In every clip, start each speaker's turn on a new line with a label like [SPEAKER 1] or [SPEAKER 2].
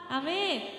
[SPEAKER 1] 아멘.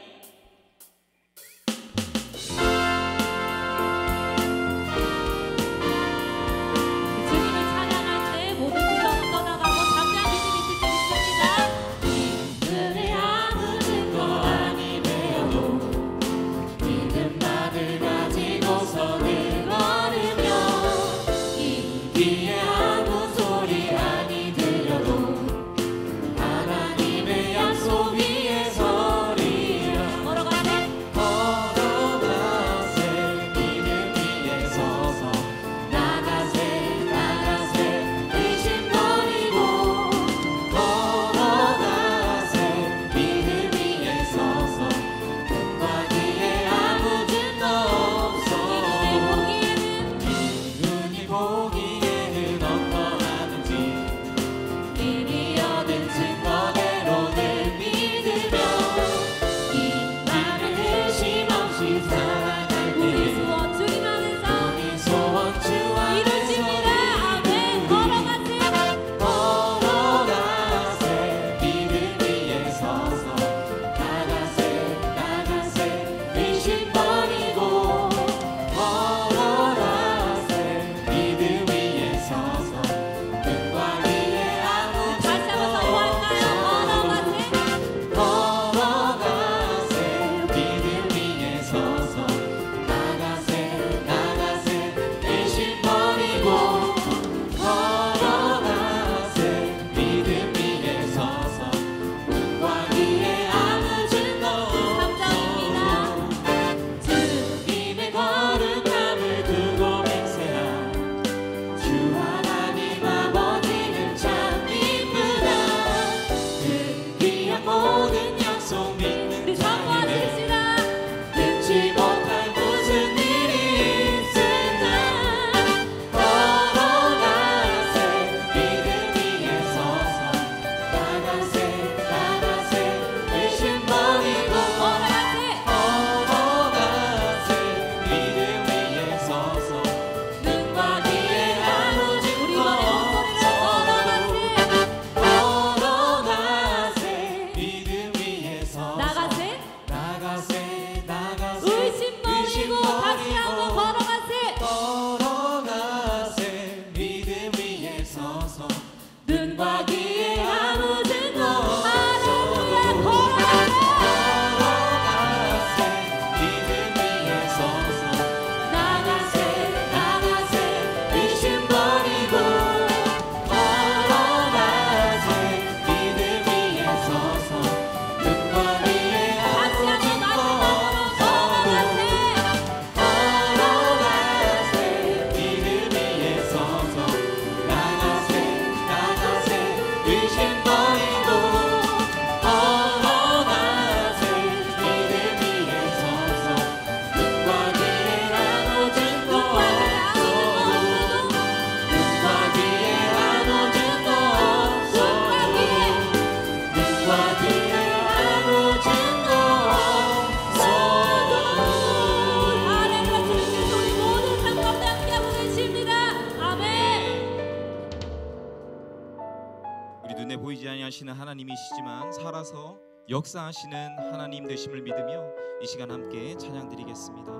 [SPEAKER 2] 눈에 보이지 아니하시는 하나님이시지만 살아서 역사하시는 하나님 되심을 믿으며 이 시간 함께 찬양드리겠습니다.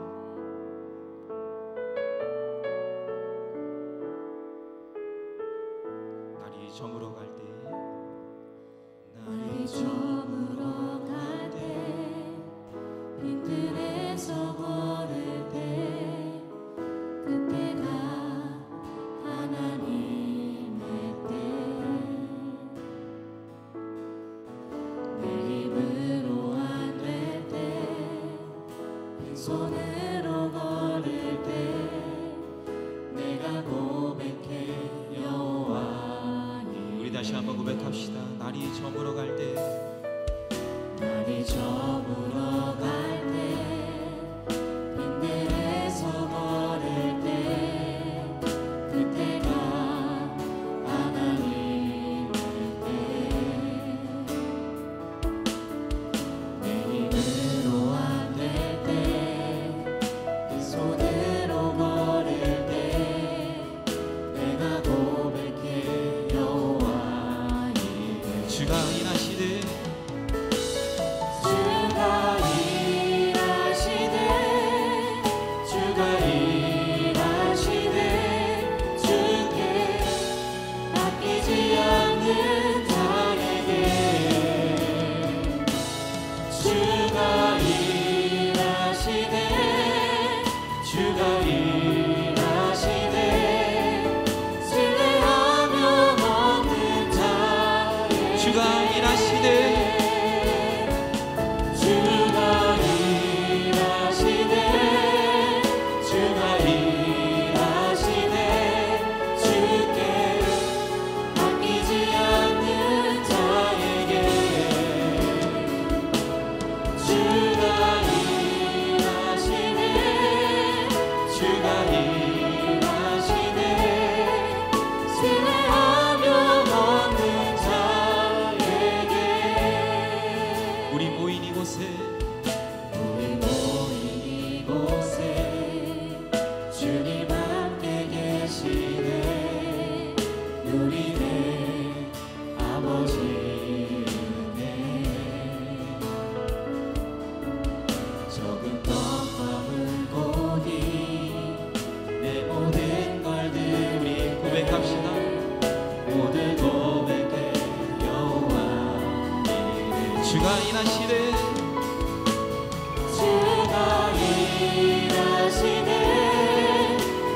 [SPEAKER 2] 날이 저물어 갈 때,
[SPEAKER 1] 날이 저물어 갈 때, 빈들에서 걸을 때, 그때가 하나님의 때. 내 힘으로 안 될 때, 빈손으로 걸을 때, 내가 고백해 여호와니.
[SPEAKER 2] 우리 다시 한번 고백합시다. 날이 저물어 갈 때,
[SPEAKER 1] 날이 저물어 갈 때, 빈들에서 걸을 때, 그때가 하나님의 때. 내 힘으로 안 될 때, 빈손으로 걸을 때, 내가 고백해 여호와니.
[SPEAKER 2] 주가 인하시듯 우리 모인 이곳에
[SPEAKER 1] 우리 모인 이곳에 주님 함께 계시네. 누리네 아버지 은혜. 적은 떡과 물고기 내 모든 걸 드리
[SPEAKER 2] 고백합시다.
[SPEAKER 1] 모두 고백해 여호와 이름.
[SPEAKER 2] 주가 일하시네.
[SPEAKER 1] 주가 일하시네.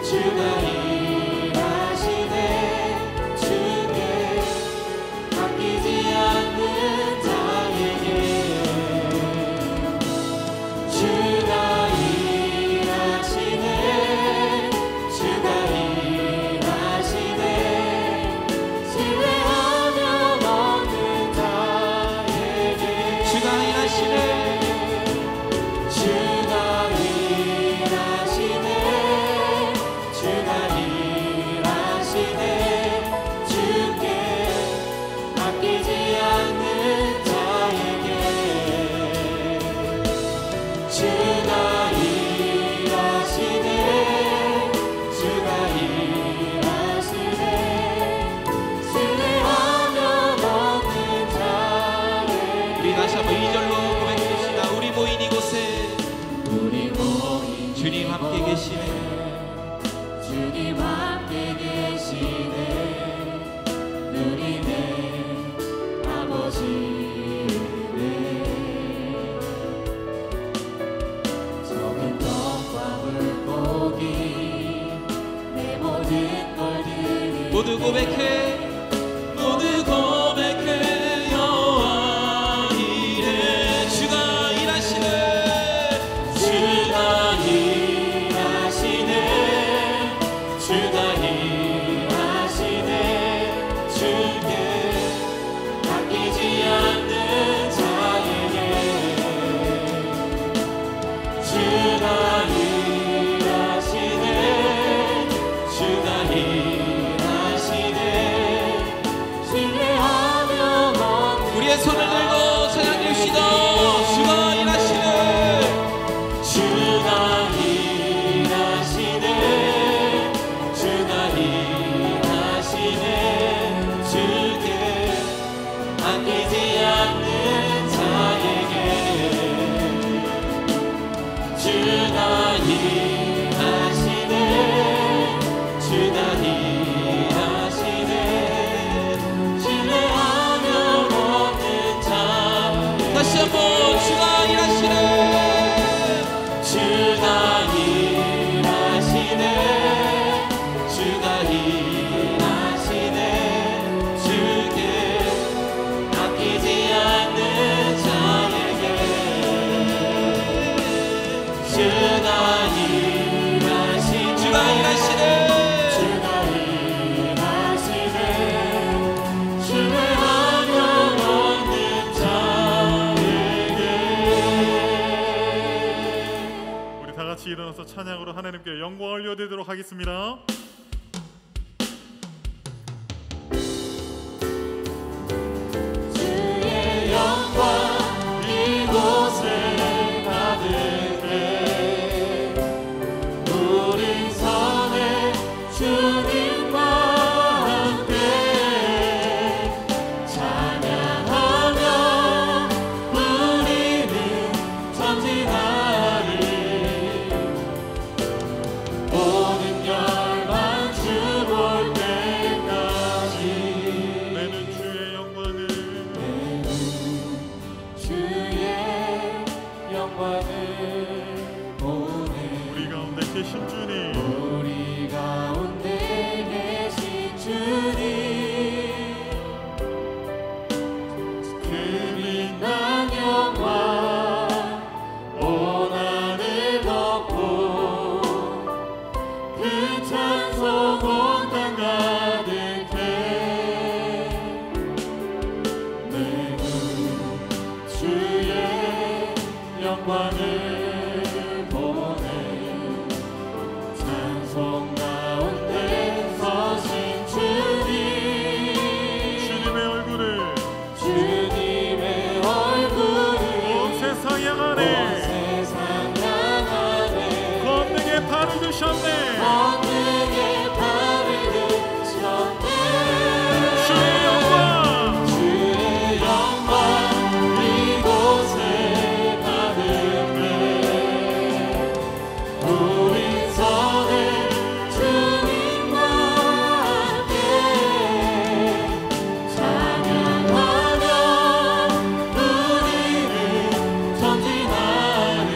[SPEAKER 1] 주가 일하시네. 주께 맡기지 않는 자에게. 주가 일하시네. 주가 일하시네. 신뢰하며 먹는 자에게.
[SPEAKER 2] 주가 일하시네.
[SPEAKER 1] 주가 일하시네. 주가 일하시네. 주께 맡기지 않는 자에게. 주가 일하시네. 주가 일하시네. 신뢰하며 먹는 자에게.
[SPEAKER 2] 우리 다시 한번 2절로 고백합시다. 우리 모인 이곳에
[SPEAKER 1] 우리 모인
[SPEAKER 2] 주님 함께 계시네.
[SPEAKER 1] 주님 함께 계시네. 누리네 아버지 은혜. 적은 떡과 물고기 내 모든 걸 드리
[SPEAKER 2] 모두 고백해. 모두 고백해 여호와 이래. 주가 일하시네.
[SPEAKER 1] 주가 일하시네. 주가 일하시네. 주께 맡기지 않는 자에게. 주가 일하시네. 주가 일하시네. 신뢰하며 먹는
[SPEAKER 2] 우리의 손을 들고 찬양합시다. 주가 일하시네.
[SPEAKER 1] 주가 일하시네. 주가 일하시네. 주께 맡기지 않는 자에게. 주가 일하시네. 주가 일하시네. 신뢰하며 먹는 자에게.
[SPEAKER 2] 다시 한번 주가 일하시네.
[SPEAKER 1] 주가 일하시네. 주가 일하시네. 주께 맡기지 않는 자에게. 주가 일하시네.
[SPEAKER 2] 주가 일하시네.
[SPEAKER 1] 주가 일하시네. 신뢰하며 먹는 자에게.
[SPEAKER 3] 우리 다 같이 일어나서 찬양으로 하나님께 영광을 올려드리도록 하겠습니다.
[SPEAKER 1] 주의 영광 이곳에 가득해. 우리 선에 주님과 함께 찬양하며 우리는 전진하리. 모든 열방 주 볼 때까지.
[SPEAKER 3] 내는 주의 영광을
[SPEAKER 1] 주의 영광을 보내.
[SPEAKER 3] 우리 가운데 계신 주님,
[SPEAKER 1] 우리 가운데 계신 주님. 그 빛난 영광 온 하늘 덮고 그 찬송 온 땅 가득해. 내는 주의 영광을 보내. 찬송 가운데 서신 주님.
[SPEAKER 3] 주님의 얼굴을
[SPEAKER 1] 주님의 얼굴을
[SPEAKER 3] 이루셨네.
[SPEAKER 1] 권능의 발을 드셨네.
[SPEAKER 3] 주의 영광
[SPEAKER 1] 주의 영광 이곳에 가득해. 우리 선을 주님과 함께 찬양하며 우리는 전진하리.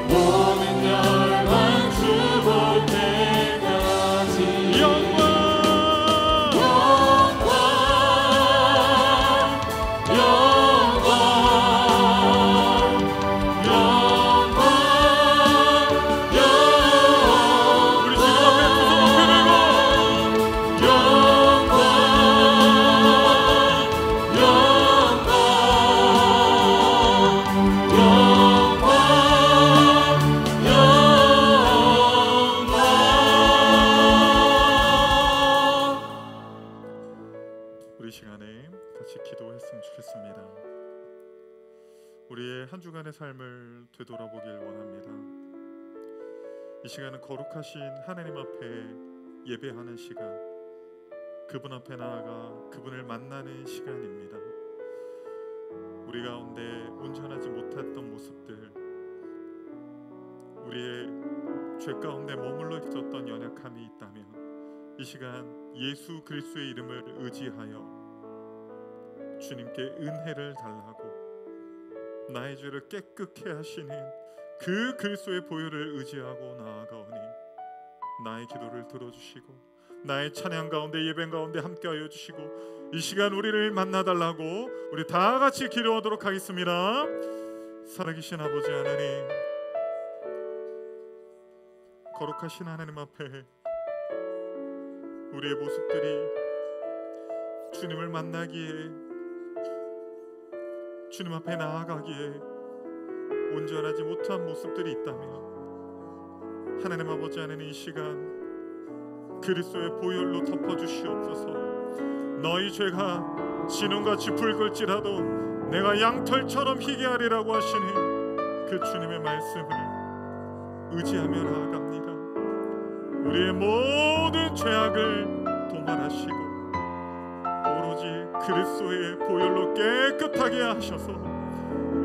[SPEAKER 1] 모든 열방 주볼 때까지
[SPEAKER 3] 영광 우리 지금 앞에 두손 높이 들고 우리 시간에 같이 기도했으면 좋겠습니다. 우리의 한 주간의 삶을 되돌아보길 원합니다. 이 시간은 거룩하신 하나님 앞에 예배하는 시간, 그분 앞에 나아가 그분을 만나는 시간입니다. 우리 가운데 온전하지 못했던 모습들, 우리의 죄 가운데 머물러 있었던 연약함이 있다면 이 시간 예수 그리스도의 이름을 의지하여 주님께 은혜를 달라고 나의 죄를 깨끗게 하시는 그 그리스도의 보혈을 의지하고 나아가오니 나의 기도를 들어주시고 나의 찬양 가운데 예배 가운데 함께하여 주시고 이 시간 우리를 만나달라고 우리 다 같이 기도하도록 하겠습니다. 살아계신 아버지 하나님, 거룩하신 하나님 앞에 우리의 모습들이 주님을 만나기에, 주님 앞에 나아가기에 온전하지 못한 모습들이 있다면 하나님 아버지 하나님, 이 시간 그리스도의 보혈로 덮어주시옵소서. 너희 죄가 진홍같이 붉을지라도 내가 양털처럼 희게 하리라고 하시는 그 주님의 말씀을 의지하며 나아갑니다. 우리의 모든 죄악을 도말하시고 오로지 그리스도의 보혈로 깨끗하게 하셔서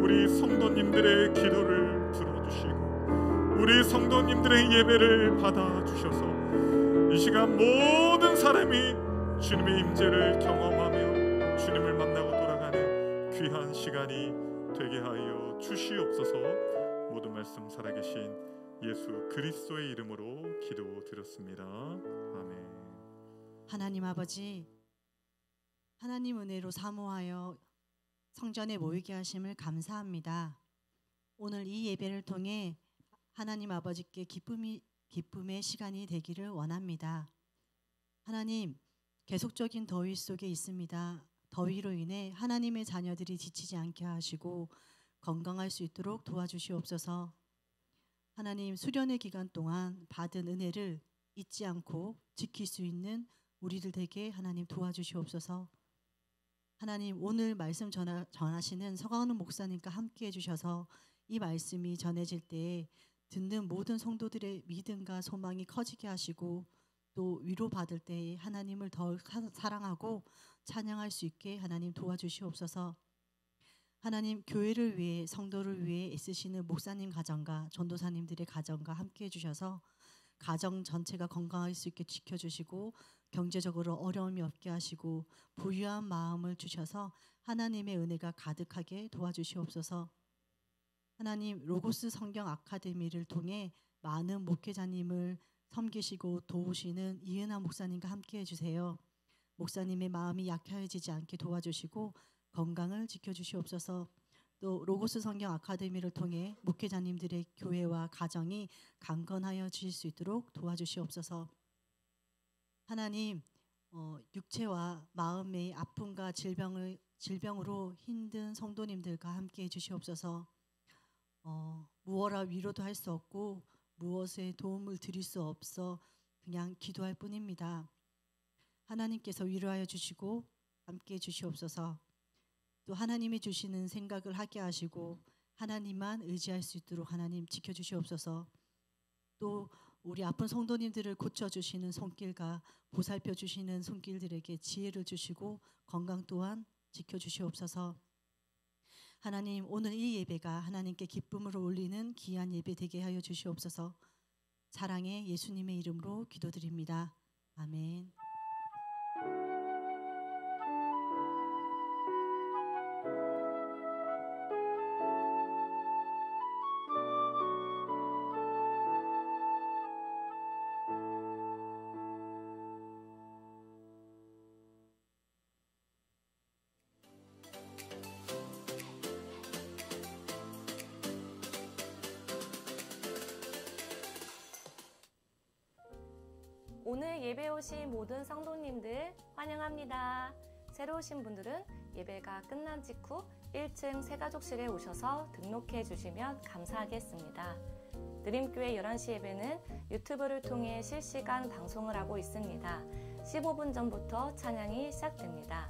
[SPEAKER 3] 우리 성도님들의 기도를 들어주시고 우리 성도님들의 예배를 받아주셔서 이 시간 모든 사람이 주님의 임재를 경험하며 주님을 만나고 돌아가는 귀한 시간이 되게 하여 주시옵소서. 모든 말씀 살아계신 예수 그리스도의 이름으로 기도드렸습니다. 아멘.
[SPEAKER 4] 하나님 아버지, 하나님 은혜로 사모하여 성전에 모이게 하심을 감사합니다. 오늘 이 예배를 통해 하나님 아버지께 기쁨의 시간이 되기를 원합니다. 하나님, 계속적인 더위 속에 있습니다. 더위로 인해 하나님의 자녀들이 지치지 않게 하시고 건강할 수 있도록 도와주시옵소서. 하나님, 수련의 기간 동안 받은 은혜를 잊지 않고 지킬 수 있는 우리들 되게 하나님 도와주시옵소서. 하나님, 오늘 말씀 전하시는 서강훈 목사님과 함께 해주셔서 이 말씀이 전해질 때에 듣는 모든 성도들의 믿음과 소망이 커지게 하시고 또 위로받을 때에 하나님을 더 사랑하고 찬양할 수 있게 하나님 도와주시옵소서. 하나님, 교회를 위해 성도를 위해 애쓰시는 목사님 가정과 전도사님들의 가정과 함께 해주셔서 가정 전체가 건강할 수 있게 지켜주시고 경제적으로 어려움이 없게 하시고 부유한 마음을 주셔서 하나님의 은혜가 가득하게 도와주시옵소서. 하나님, 로고스 성경 아카데미를 통해 많은 목회자님을 섬기시고 도우시는 이은하 목사님과 함께 해주세요. 목사님의 마음이 약해지지 않게 도와주시고 건강을 지켜주시옵소서. 또 로고스 성경 아카데미를 통해 목회자님들의 교회와 가정이 강건하여 지실 수 있도록 도와주시옵소서. 하나님, 육체와 마음의 아픔과 질병으로 힘든 성도님들과 함께 해주시옵소서. 무엇라 위로도 할 수 없고 무엇에 도움을 드릴 수 없어 그냥 기도할 뿐입니다. 하나님께서 위로하여 주시고 함께 해주시옵소서. 또 하나님이 주시는 생각을 하게 하시고 하나님만 의지할 수 있도록 하나님 지켜주시옵소서. 또 우리 아픈 성도님들을 고쳐주시는 손길과 보살펴주시는 손길들에게 지혜를 주시고 건강 또한 지켜주시옵소서. 하나님, 오늘 이 예배가 하나님께 기쁨으로 올리는 귀한 예배 되게 하여 주시옵소서. 사랑의 예수님의 이름으로 기도드립니다. 아멘.
[SPEAKER 5] 오늘 예배 오신 모든 성도님들 환영합니다. 새로 오신 분들은 예배가 끝난 직후 1층 새가족실에 오셔서 등록해 주시면 감사하겠습니다. 드림교회 11시 예배는 유튜브를 통해 실시간 방송을 하고 있습니다. 15분 전부터 찬양이 시작됩니다.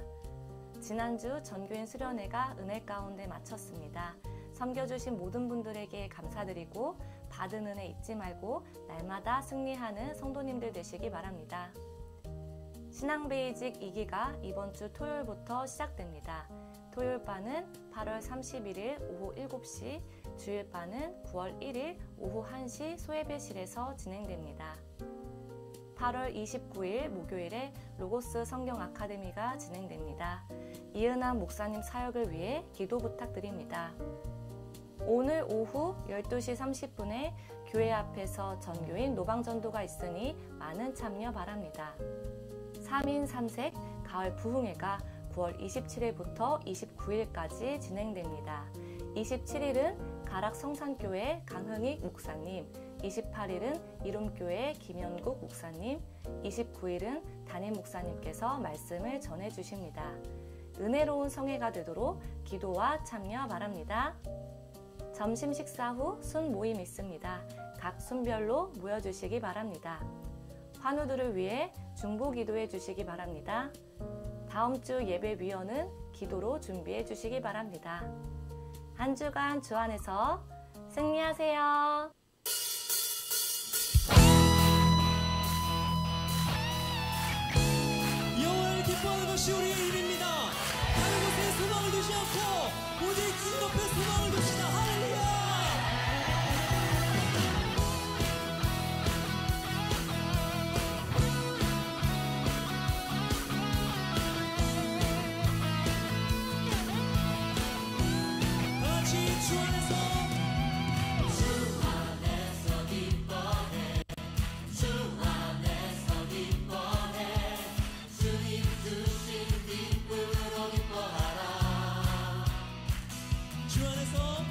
[SPEAKER 5] 지난주 전교인 수련회가 은혜 가운데 마쳤습니다. 섬겨주신 모든 분들에게 감사드리고 받은 은혜 잊지 말고 날마다 승리하는 성도님들 되시기 바랍니다. 신앙베이직 2기가 이번 주 토요일부터 시작됩니다. 토요일반은 8월 31일 오후 7시, 주일반은 9월 1일 오후 1시 소예배실에서 진행됩니다. 8월 29일 목요일에 로고스 성경 아카데미가 진행됩니다. 이은환 목사님 사역을 위해 기도 부탁드립니다. 오늘 오후 12시 30분에 교회 앞에서 전교인 노방전도가 있으니 많은 참여 바랍니다. 3인 3색 가을 부흥회가 9월 27일부터 29일까지 진행됩니다. 27일은 가락 성산교회 강흥익 목사님, 28일은 이룸교회 김현국 목사님, 29일은 담임 목사님께서 말씀을 전해주십니다. 은혜로운 성회가 되도록 기도와 참여 바랍니다. 점심 식사 후 순 모임 있습니다. 각 순별로 모여주시기 바랍니다. 환우들을 위해 중보 기도해 주시기 바랍니다. 다음 주 예배 위원은 기도로 준비해 주시기 바랍니다. 한 주간 주 안에서 승리하세요.
[SPEAKER 6] 여호와를 기뻐하는 것이 우리의 힘입니다. 다른 곳에 소망을 두지 않고 오직 주님 앞에 소망을 둡시다. 할렐루야. 같이 주 안에서 주 안에서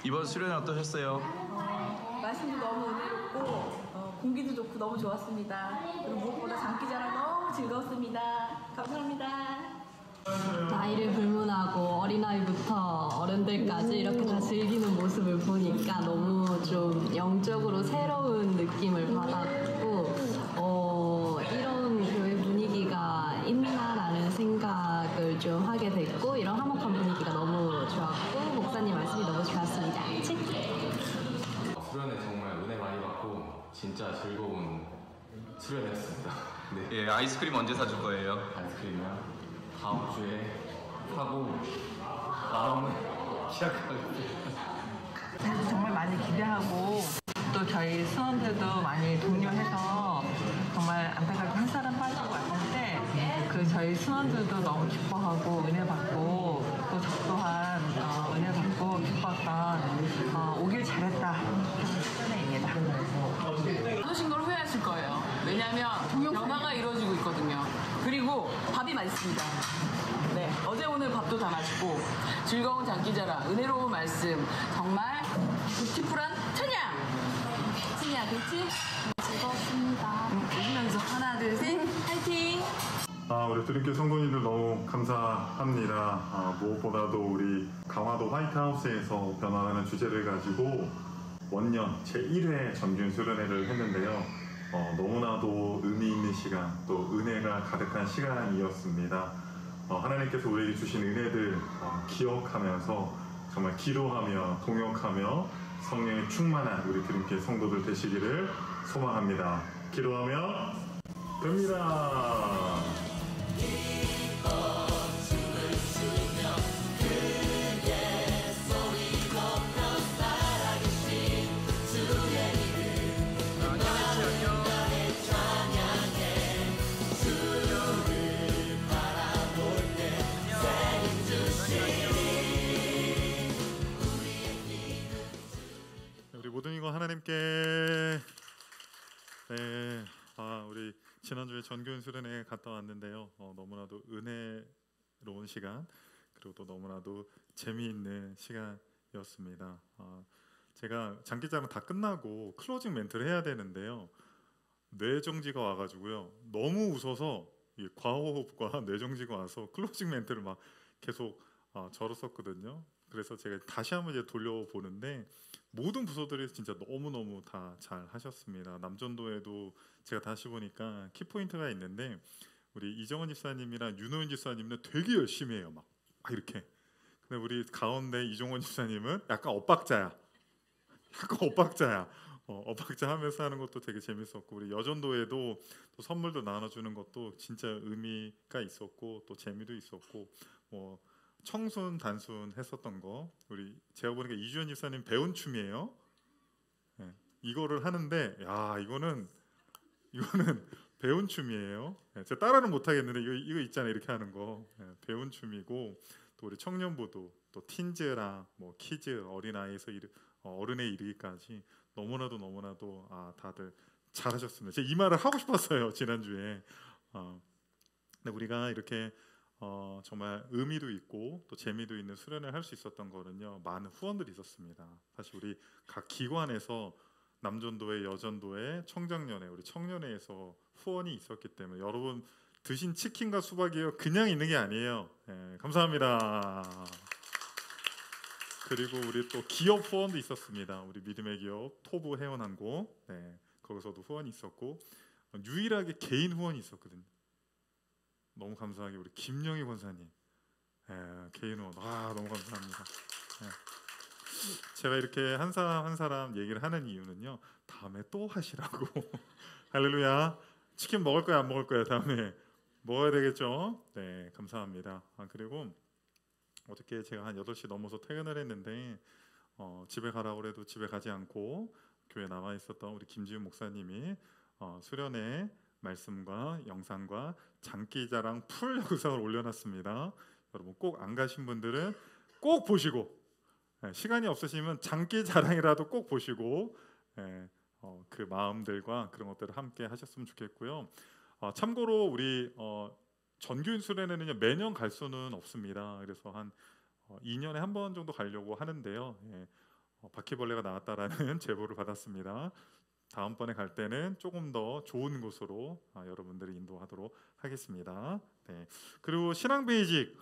[SPEAKER 7] 이번 수련회 어떠셨어요?
[SPEAKER 8] 말씀도 너무 은혜롭고 공기도 좋고 너무 좋았습니다. 그리고 무엇보다 장기자랑 너무 즐거웠습니다. 감사합니다.
[SPEAKER 9] 나이를 불문하고 어린아이부터 어른들까지 이렇게 다 즐기는 모습을 보니까 너무 좀 영적으로 새로운 느낌을 받았고 이런 교회 분위기가 있나라는 생각을 좀 하게 됐고 이런 화목한 분위기가 너무 좋았고 목사님 말씀이 너무 좋았습니다.
[SPEAKER 10] 수련회 정말 은혜 많이 받고 진짜 즐거운 수련회였습니다. 네.
[SPEAKER 7] 예, 아이스크림 언제 사줄 거예요?
[SPEAKER 10] 아이스크림이요? 다음 주에 하고 다음은 시작하겠습니다.
[SPEAKER 11] 정말 많이 기대하고 또 저희 수원들도 많이 독려해서 정말 안타깝게 한 사람 빠질 것 같은데 그 저희 수원들도 너무 기뻐하고 은혜 받고 또 저 또한 은혜 받고 기뻤던 오길 잘했다 하는 수련회입니다.
[SPEAKER 12] 받으신 걸 후회하실 거예요. 왜냐하면 변화가 이루어지고 있거든요. 그리고 밥이 맛있습니다. 네, 어제 오늘 밥도 다 맛있고 즐거운 장기자랑, 은혜로운 말씀, 정말 뷰티풀한 찬양! 찬양, 그렇지? 즐거웠습니다. 웃으면서 하나, 둘, 셋, 화이팅!
[SPEAKER 3] 우리 주님께 성도님들 너무 감사합니다. 무엇보다도 우리 강화도 화이트하우스에서 변화하는 주제를 가지고 원년 제1회 정규 수련회를 했는데요. 너무나도 의미 있는 시간, 또 은혜가 가득한 시간이었습니다. 하나님께서 우리에게 주신 은혜들 기억하면서 정말 기도하며 동역하며 성령의 충만한 우리 주님께 성도들 되시기를 소망합니다. 기도하며 됩니다. 모든 이거 하나님께 우리 지난주에 전교인 수련회 갔다 왔는데요. 너무나도 은혜로운 시간 그리고 또 너무나도 재미있는 시간이었습니다. 제가 장기자랑 다 끝나고 클로징 멘트를 해야 되는데요. 뇌정지가 와가지고요. 너무 웃어서 과호흡과 뇌정지가 와서 클로징 멘트를 막 계속 절었었거든요. 그래서 제가 다시 한번 이제 돌려보는데 모든 부서들이 진짜 너무너무 다 잘 하셨습니다. 남전도에도 제가 다시 보니까 키포인트가 있는데 우리 이정원 집사님이랑 윤호윤 집사님은 되게 열심히 해요. 막 이렇게. 근데 우리 가운데 이종원 집사님은 약간 엇박자야. 엇박자 하면서 하는 것도 되게 재밌었고 우리 여전도에도 또 선물도 나눠주는 것도 진짜 의미가 있었고 또 재미도 있었고 청순 단순 했었던 거 우리 제가 보니까 이주연 집사님 배운 춤이에요. 네, 이거를 하는데 이거는 배운 춤이에요. 네, 제가 따라는 못 하겠는데 이거 있잖아요. 이렇게 하는 거 배운 춤이고 또 우리 청년부도 또 틴즈랑 키즈 어린아이에서 어른에 이르기까지 너무나도 다들 잘하셨습니다. 제가 이 말을 하고 싶었어요. 지난주에. 근데 우리가 이렇게 정말 의미도 있고 또 재미도 있는 수련을 할 수 있었던 거는요. 많은 후원들이 있었습니다. 사실 우리 각 기관에서 남전도회, 여전도회, 청장년회, 우리 청년회에서 후원이 있었기 때문에 여러분 드신 치킨과 수박이요 그냥 있는 게 아니에요. 네, 감사합니다. 그리고 우리 또 기업 후원도 있었습니다. 우리 믿음의 기업 토부 회원항공 거기서도 후원이 있었고 유일하게 개인 후원이 있었거든요. 너무 감사하게 우리 김영희 권사님 개인 후원 너무 감사합니다. 제가 이렇게 한 사람 한 사람 얘기를 하는 이유는요. 다음에 또 하시라고. 할렐루야. 치킨 먹을 거야 안 먹을 거야 다음에 먹어야 되겠죠. 네 감사합니다. 그리고 어저께 제가 한 8시 넘어서 퇴근을 했는데 집에 가라고 해도 집에 가지 않고 교회에 남아 있었던 우리 김지훈 목사님이 수련회 말씀과 영상과 장기자랑 풀 영상을 올려놨습니다. 여러분 꼭 안 가신 분들은 꼭 보시고 시간이 없으시면 장기자랑이라도 꼭 보시고 그 마음들과 그런 것들을 함께 하셨으면 좋겠고요. 참고로 우리 전교인 수련회는요 매년 갈 수는 없습니다. 그래서 한 2년에 한 번 정도 가려고 하는데요. 바퀴벌레가 나왔다라는 제보를 받았습니다. 다음번에 갈 때는 조금 더 좋은 곳으로 여러분들을 인도하도록 하겠습니다. 네. 그리고 신앙 베이직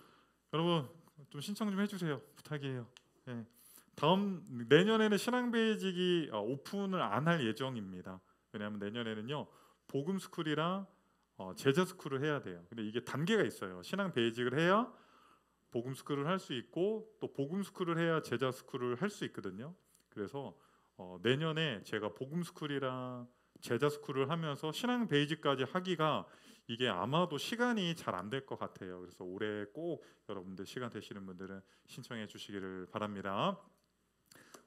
[SPEAKER 3] 여러분 좀 신청 좀 해주세요. 부탁이에요. 네. 내년에는 신앙 베이직이 오픈을 안 할 예정입니다. 왜냐하면 내년에는요 복음 스쿨이랑 제자 스쿨을 해야 돼요. 근데 이게 단계가 있어요. 신앙 베이직을 해야 복음 스쿨을 할 수 있고 또 복음 스쿨을 해야 제자 스쿨을 할 수 있거든요. 그래서 내년에 제가 복음 스쿨이랑 제자 스쿨을 하면서 신앙 베이직까지 하기가 이게 아마도 시간이 잘 안 될 것 같아요. 그래서 올해 꼭 여러분들 시간 되시는 분들은 신청해 주시기를 바랍니다.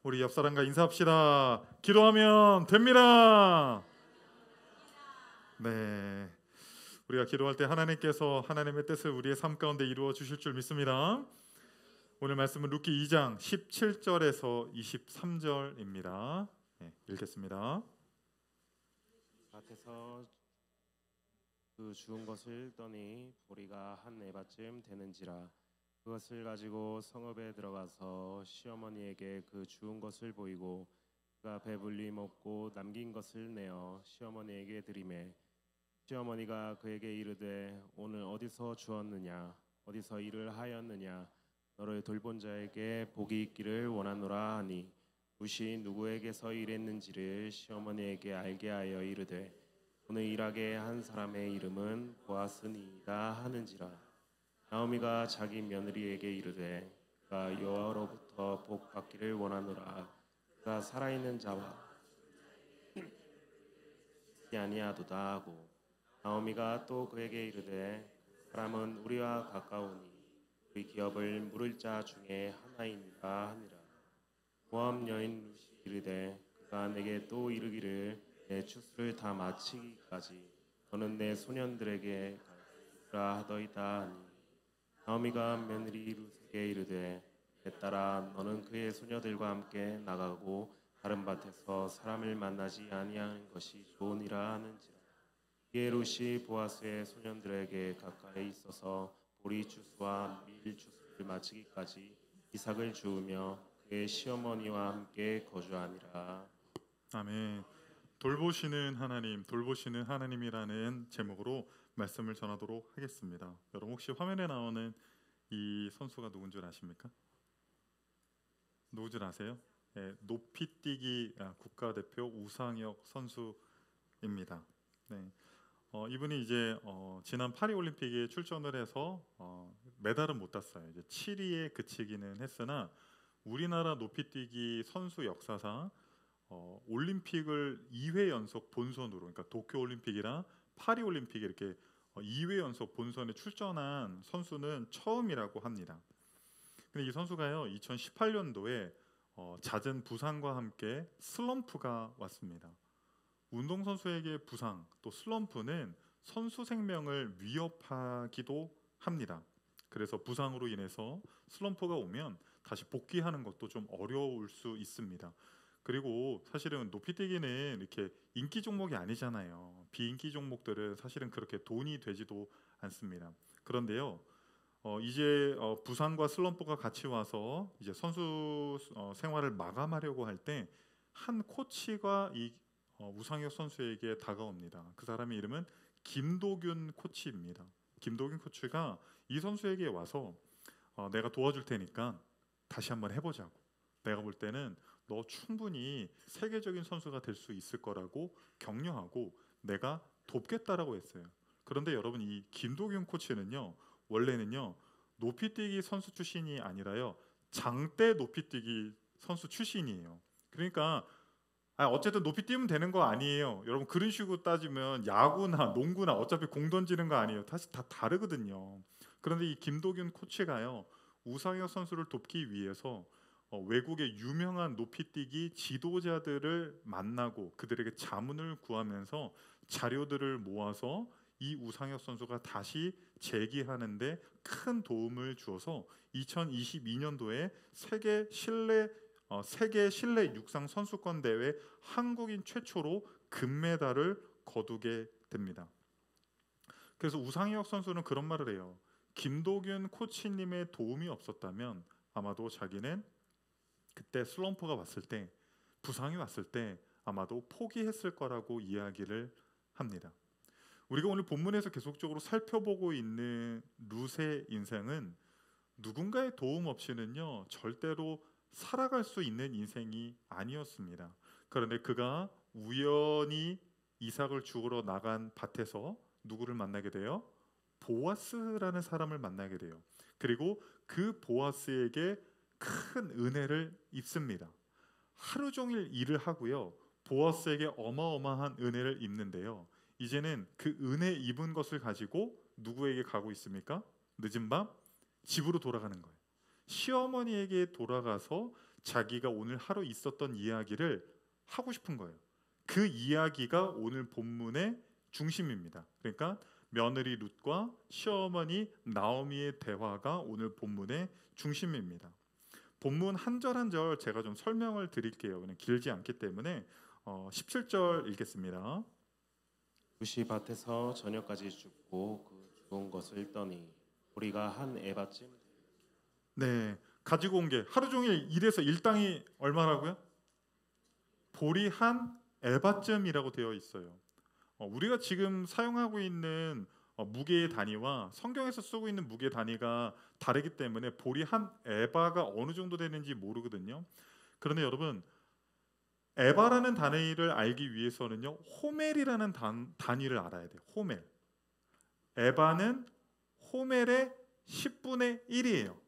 [SPEAKER 3] 우리 옆 사람과 인사합시다. 기도하면 됩니다. 네, 우리가 기도할 때 하나님께서 하나님의 뜻을 우리의 삶 가운데 이루어 주실 줄 믿습니다. 오늘 말씀은 루키 2장 17절에서 23절입니다. 네, 읽겠습니다.
[SPEAKER 13] 밭에서 그 주운 것을 떠니 보리가 한 에바쯤 되는지라 그것을 가지고 성읍에 들어가서 시어머니에게 그 주운 것을 보이고 그가 배불리 먹고 남긴 것을 내어 시어머니에게 드리매 시어머니가 그에게 이르되 오늘 어디서 주었느냐 어디서 일을 하였느냐 너를 돌본 자에게 복이 있기를 원하노라 하니 룻이 누구에게서 일했는지를 시어머니에게 알게 하여 이르되 오늘 일하게 한 사람의 이름은 보아스니이다 하는지라. 나오미가 자기 며느리에게 이르되 그가 여호와로부터 복 받기를 원하노라. 그가 살아있는 자와 아니하도다 하고 나오미가 또 그에게 이르되 그 사람은 우리와 가까우니 우리 기업을 물을 자 중에 하나이니라 하니라. 모압 여인 룻이 이르되 그가 내게 또 이르기를 내 추수를 다 마치기까지 너는 내 소년들에게 가라 하더이다 하니 나오미가 며느리 룻에게 이르되 내 딸아 너는 그의 소녀들과 함께 나가고 다른 밭에서 사람을 만나지 아니하는 것이 좋으니라 하는지라. 이에 룻이 보아스의 소년들에게 가까이 있어서 보리 추수와 밀 추수를 마치기까지 이삭을 주우며 그의 시어머니와 함께 거주하니라.
[SPEAKER 3] 아멘. 돌보시는 하나님, 돌보시는 하나님이라는 제목으로 말씀을 전하도록 하겠습니다. 여러분 혹시 화면에 나오는 이 선수가 누군 줄 아십니까? 누구 줄 아세요? 네, 높이뛰기 국가대표 우상혁 선수입니다. 네, 이분이 이제 지난 파리올림픽에 출전을 해서 메달은 못 땄어요. 이제 7위에 그치기는 했으나 우리나라 높이뛰기 선수 역사상 올림픽을 2회 연속 본선으로, 그러니까 도쿄올림픽이랑 파리올림픽에 이렇게 2회 연속 본선에 출전한 선수는 처음이라고 합니다. 근데 이 선수가요 2018년도에 잦은 부상과 함께 슬럼프가 왔습니다. 운동선수에게 부상 또 슬럼프는 선수 생명을 위협하기도 합니다. 그래서 부상으로 인해서 슬럼프가 오면 다시 복귀하는 것도 좀 어려울 수 있습니다. 그리고 사실은 높이뛰기는 이렇게 인기 종목이 아니잖아요. 비인기 종목들은 사실은 그렇게 돈이 되지도 않습니다. 그런데요, 이제 부상과 슬럼프가 같이 와서 이제 선수 생활을 마감하려고 할 때 한 코치가 이 우상혁 선수에게 다가옵니다. 그 사람의 이름은 김도균 코치입니다. 김도균 코치가 이 선수에게 와서 내가 도와줄 테니까 다시 한번 해보자고. 내가 볼 때는 너 충분히 세계적인 선수가 될 수 있을 거라고 격려하고 내가 돕겠다라고 했어요. 그런데 여러분 이 김도균 코치는요 원래는요 높이뛰기 선수 출신이 아니라요 장대 높이뛰기 선수 출신이에요. 그러니까 어쨌든 높이 뛰면 되는 거 아니에요. 여러분 그런 식으로 따지면 야구나 농구나 어차피 공 던지는 거 아니에요. 사실 다 다르거든요. 그런데 이 김도균 코치가요 우상혁 선수를 돕기 위해서 외국의 유명한 높이뛰기 지도자들을 만나고 그들에게 자문을 구하면서 자료들을 모아서 이 우상혁 선수가 다시 재기하는데 큰 도움을 주어서 2022년도에 세계 실내 육상 선수권 대회 한국인 최초로 금메달을 거두게 됩니다. 그래서 우상혁 선수는 그런 말을 해요. 김도균 코치님의 도움이 없었다면 아마도 자기는 그때 슬럼프가 왔을 때, 부상이 왔을 때 아마도 포기했을 거라고 이야기를 합니다. 우리가 오늘 본문에서 계속적으로 살펴보고 있는 룻의 인생은 누군가의 도움 없이는요 절대로 살아갈 수 있는 인생이 아니었습니다. 그런데 그가 우연히 이삭을 죽으러 나간 밭에서 누구를 만나게 돼요? 보아스라는 사람을 만나게 돼요. 그리고 그 보아스에게 큰 은혜를 입습니다. 하루 종일 일을 하고요, 보아스에게 어마어마한 은혜를 입는데요, 이제는 그 은혜 입은 것을 가지고 누구에게 가고 있습니까? 늦은 밤 집으로 돌아가는 거예요. 시어머니에게 돌아가서 자기가 오늘 하루 있었던 이야기를 하고 싶은 거예요. 그 이야기가 오늘 본문의 중심입니다. 그러니까 며느리 룻과 시어머니 나오미의 대화가 오늘 본문의 중심입니다. 본문 한 절 한 절 제가 좀 설명을 드릴게요. 그냥 길지 않기 때문에 17절 읽겠습니다.
[SPEAKER 13] 룻이 밭에서 저녁까지 죽고 그 죽은 것을 떠니 보리가 한 에바쯤.
[SPEAKER 3] 네, 가지고 온 게 하루 종일 일해서 일당이 얼마라고요? 보리 한 에바쯤이라고 되어 있어요. 우리가 지금 사용하고 있는 무게의 단위와 성경에서 쓰고 있는 무게 단위가 다르기 때문에 보리 한 에바가 어느 정도 되는지 모르거든요. 그런데 여러분, 에바라는 단위를 알기 위해서는요 호멜이라는 단위를 알아야 돼요. 호멜. 에바는 호멜의 10분의 1이에요.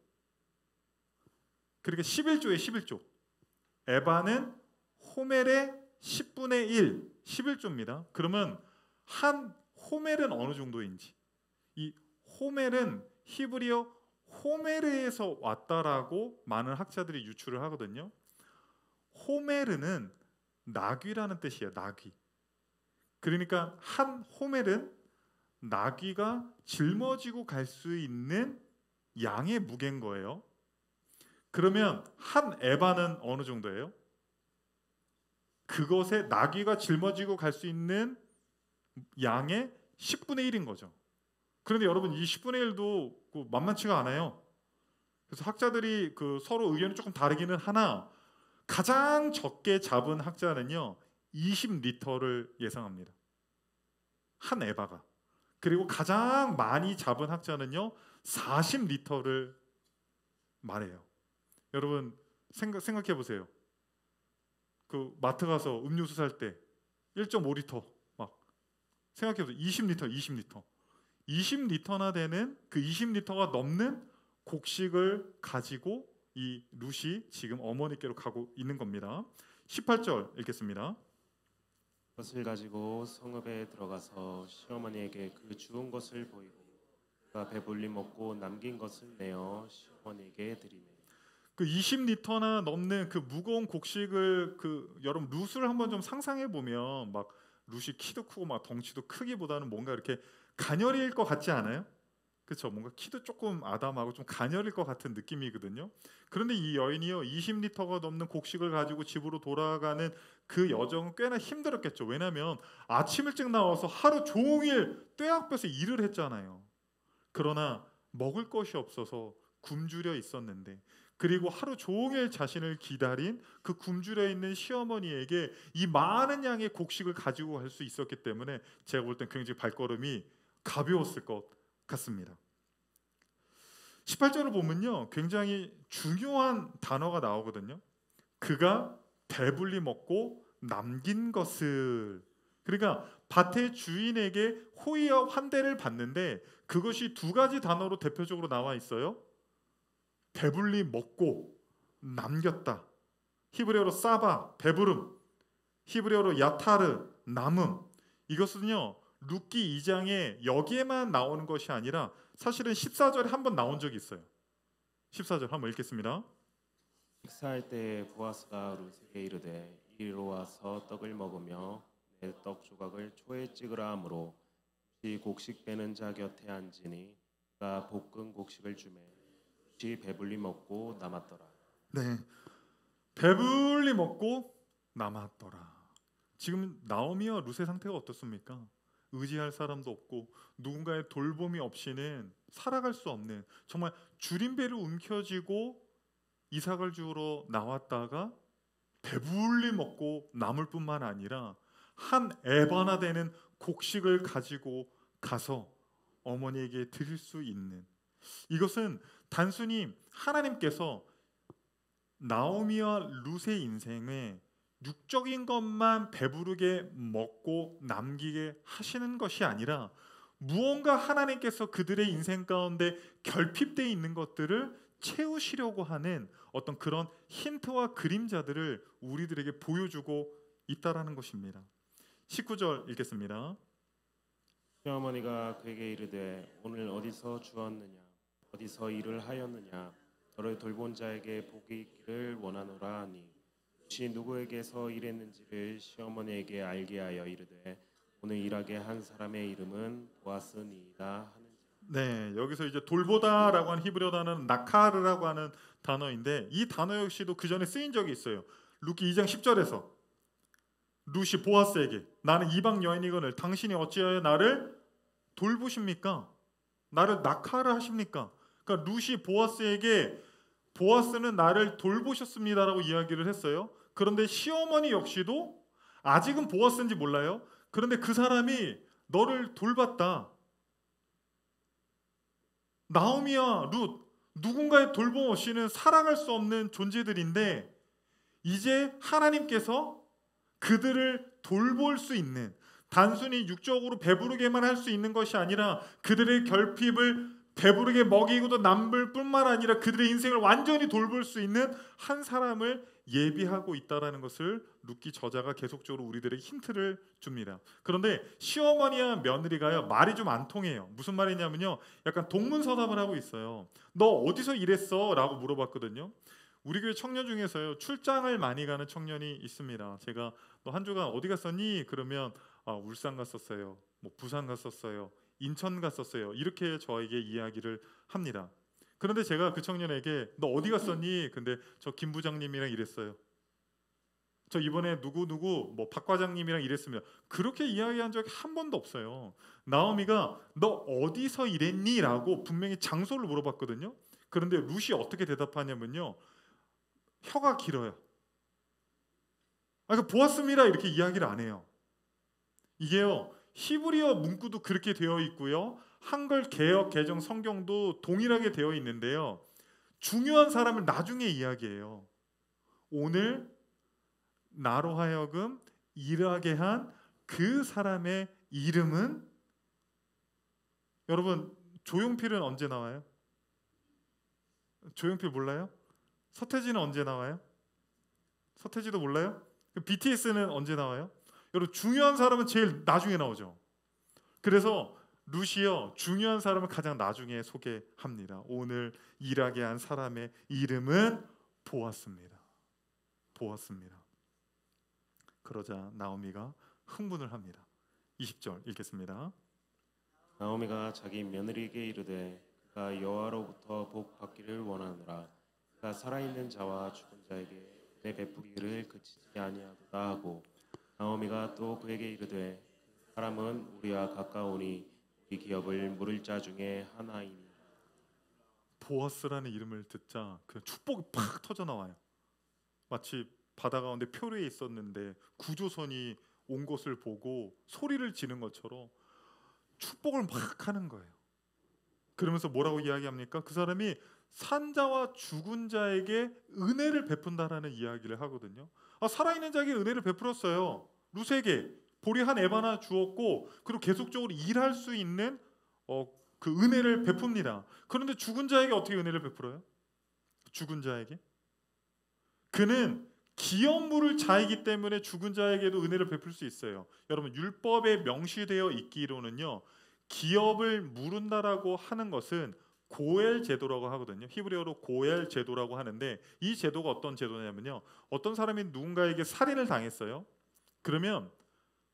[SPEAKER 3] 그러니까 11조에 11조. 에바는 호멜의 10분의 1, 11조입니다. 그러면 한 호멜은 어느 정도인지, 이 호멜은 히브리어 호메르에서 왔다라고 많은 학자들이 유추를 하거든요. 호메르는 나귀라는 뜻이에요. 나귀. 그러니까 한 호멜은 나귀가 짊어지고 갈 수 있는 양의 무게인 거예요. 그러면 한 에바는 어느 정도예요? 그것에 나귀가 짊어지고 갈 수 있는 양의 10분의 1인 거죠. 그런데 여러분, 이 10분의 1도 만만치가 않아요. 그래서 학자들이 서로 의견이 조금 다르기는 하나, 가장 적게 잡은 학자는요 20리터를 예상합니다. 한 에바가. 그리고 가장 많이 잡은 학자는요 40리터를 말해요. 여러분 생각해 보세요. 그 마트 가서 음료수 살 때 1.5리터 막 생각해 보세요. 20리터 20리터나 되는 그 20리터가 넘는 곡식을 가지고 이 룻이 지금 어머니께로 가고 있는 겁니다. 18절 읽겠습니다.
[SPEAKER 13] 그것을 가지고 성읍에 들어가서 시어머니에게 그 주운 것을 보이고 그가 배불리 먹고 남긴 것을 내어 시어머니에게 드리매.
[SPEAKER 3] 그 20리터나 넘는 그 무거운 곡식을 여러분 룻을 한번 좀 상상해 보면 막 룻이 키도 크고 막 덩치도 크기보다는 뭔가 이렇게 가녀릴 것 같지 않아요? 그렇죠. 뭔가 키도 조금 아담하고 좀 가녀릴 것 같은 느낌이거든요. 그런데 이 여인이요 20리터가 넘는 곡식을 가지고 집으로 돌아가는 그 여정은 꽤나 힘들었겠죠. 왜냐하면 아침 일찍 나와서 하루 종일 떼약볕에 일을 했잖아요. 그러나 먹을 것이 없어서 굶주려 있었는데, 그리고 하루 종일 자신을 기다린 그 굶주려 있는 시어머니에게 이 많은 양의 곡식을 가지고 갈 수 있었기 때문에 제가 볼 땐 굉장히 발걸음이 가벼웠을 것 같습니다. 18절을 보면요 굉장히 중요한 단어가 나오거든요. 그가 배불리 먹고 남긴 것을. 그러니까 밭의 주인에게 호의와 환대를 받는데 그것이 두 가지 단어로 대표적으로 나와 있어요. 배불리 먹고 남겼다. 히브리어로 사바, 배부름, 히브리어로 야타르, 남음. 이것은요 룻기 2장에 여기에만 나오는 것이 아니라 사실은 14절에 한번 나온 적이 있어요. 14절 한번 읽겠습니다.
[SPEAKER 13] 식사할 때 보아스가 룻에게 이르되 이리로 와서 떡을 먹으며 내 떡 조각을 초에 찍으라 하므로 이 곡식 빼는 자 곁에 앉으니 그가 볶은 곡식을 주매 룻이 배불리 먹고 남았더라.
[SPEAKER 3] 네, 배불리 먹고 남았더라. 지금 나오미와 룻의 상태가 어떻습니까? 의지할 사람도 없고 누군가의 돌봄이 없이는 살아갈 수 없는, 정말 줄임배를 움켜쥐고 이삭을 주우러 나왔다가 배불리 먹고 남을 뿐만 아니라 한 에바나 되는 곡식을 가지고 가서 어머니에게 드릴 수 있는, 이것은 단순히 하나님께서 나오미와 룻의 인생에 육적인 것만 배부르게 먹고 남기게 하시는 것이 아니라 무언가 하나님께서 그들의 인생 가운데 결핍되어 있는 것들을 채우시려고 하는 어떤 그런 힌트와 그림자들을 우리들에게 보여주고 있다라는 것입니다. 19절 읽겠습니다.
[SPEAKER 13] 시어머니가 그에게 이르되 오늘 어디서 주었느냐 어디서 일을 하였느냐 너를 돌본 자에게 복이 있기를 원하노라 하니 룻이 누구에게서 일했는지를 시어머니에게 알게 하여 이르되 오늘 일하게 한 사람의 이름은 보아스니이다 하는지라.
[SPEAKER 3] 네, 여기서 이제 돌보다라고 하는 히브리어 단어는 나카르라고 하는 단어인데 이 단어 역시도 그 전에 쓰인 적이 있어요. 룻기 2장 10절에서 룻이 보아스에게 나는 이방 여인이거늘 당신이 어찌하여 나를 돌보십니까? 나를 나카르 하십니까? 그러니까 룻이 보아스에게 보아스는 나를 돌보셨습니다라고 이야기를 했어요. 그런데 시어머니 역시도 아직은 보아스인지 몰라요. 그런데 그 사람이 너를 돌봤다. 나오미와 룻, 누군가의 돌봄 없이는 살아갈 수 없는 존재들인데 이제 하나님께서 그들을 돌볼 수 있는, 단순히 육적으로 배부르게만 할 수 있는 것이 아니라 그들의 결핍을 배부르게 먹이고도 남을 뿐만 아니라 그들의 인생을 완전히 돌볼 수 있는 한 사람을 예비하고 있다라는 것을 룻기 저자가 계속적으로 우리들에게 힌트를 줍니다. 그런데 시어머니와 며느리가요 말이 좀 안 통해요. 무슨 말이냐면요, 약간 동문서답을 하고 있어요. 너 어디서 일했어? 라고 물어봤거든요. 우리 교회 청년 중에서요 출장을 많이 가는 청년이 있습니다. 제가 너 한 주간 어디 갔었니? 그러면 울산 갔었어요. 뭐 부산 갔었어요. 인천 갔었어요. 이렇게 저에게 이야기를 합니다. 그런데 제가 그 청년에게 너 어디 갔었니? 근데 저 김 부장님이랑 일했어요. 저 이번에 누구 뭐 박 과장님이랑 일했습니다. 그렇게 이야기한 적이 한 번도 없어요. 나오미가 너 어디서 일했니? 라고 분명히 장소를 물어봤거든요. 그런데 룻이 어떻게 대답하냐면요, 혀가 길어요. 그러니까 보았습니다 이렇게 이야기를 안 해요. 이게요 히브리어 문구도 그렇게 되어 있고요, 한글 개역 개정 성경도 동일하게 되어 있는데요, 중요한 사람을 나중에 이야기해요. 오늘 나로 하여금 일하게 한 그 사람의 이름은, 여러분 조용필은 언제 나와요? 조용필 몰라요? 서태지는 언제 나와요? 서태지도 몰라요? BTS는 언제 나와요? 여러분 중요한 사람은 제일 나중에 나오죠. 그래서 룻이요 중요한 사람을 가장 나중에 소개합니다. 오늘 일하게 한 사람의 이름은 보았습니다. 보았습니다. 그러자 나오미가 흥분을 합니다. 20절 읽겠습니다.
[SPEAKER 13] 나오미가 자기 며느리에게 이르되 그가 여호와로부터 복 받기를 원하노라. 그가 살아있는 자와 죽은 자에게 내 베푸기를 그치지 아니하도다 하고 나오미가 또 그에게 이르되 그 사람은 우리와 가까우니 우리 기업을 물을 자 중에 하나이니.
[SPEAKER 3] 보아스라는 이름을 듣자 그 축복이 팍 터져 나와요. 마치 바다 가운데 표류에 있었는데 구조선이 온 것을 보고 소리를 지는 것처럼 축복을 막 하는 거예요. 그러면서 뭐라고 이야기합니까? 그 사람이 산자와 죽은 자에게 은혜를 베푼다라는 이야기를 하거든요. 살아있는 자에게 은혜를 베풀었어요. 룻에게 보리 한 에바나 주었고, 그리고 계속적으로 일할 수 있는 그 은혜를 베풉니다. 그런데 죽은 자에게 어떻게 은혜를 베풀어요? 죽은 자에게? 그는 기업 물을 자이기 때문에 죽은 자에게도 은혜를 베풀 수 있어요. 여러분 율법에 명시되어 있기로는요, 기업을 물은다라고 하는 것은 고엘 제도라고 하거든요. 히브리어로 고엘 제도라고 하는데 이 제도가 어떤 제도냐면요, 어떤 사람이 누군가에게 살인을 당했어요. 그러면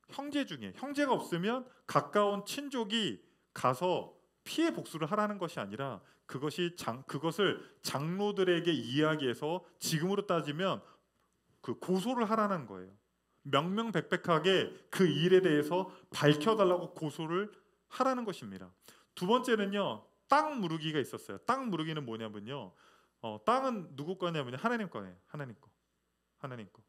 [SPEAKER 3] 형제 중에 형제가 없으면 가까운 친족이 가서 피해 복수를 하라는 것이 아니라 그것을 장로들에게 이야기해서 지금으로 따지면 그 고소를 하라는 거예요. 명명백백하게 그 일에 대해서 밝혀달라고 고소를 하라는 것입니다. 두 번째는요, 땅 무르기가 있었어요. 땅 무르기는 뭐냐면요, 땅은 누구 거냐면요, 하나님 거예요. 하나님 거. 하나님 거.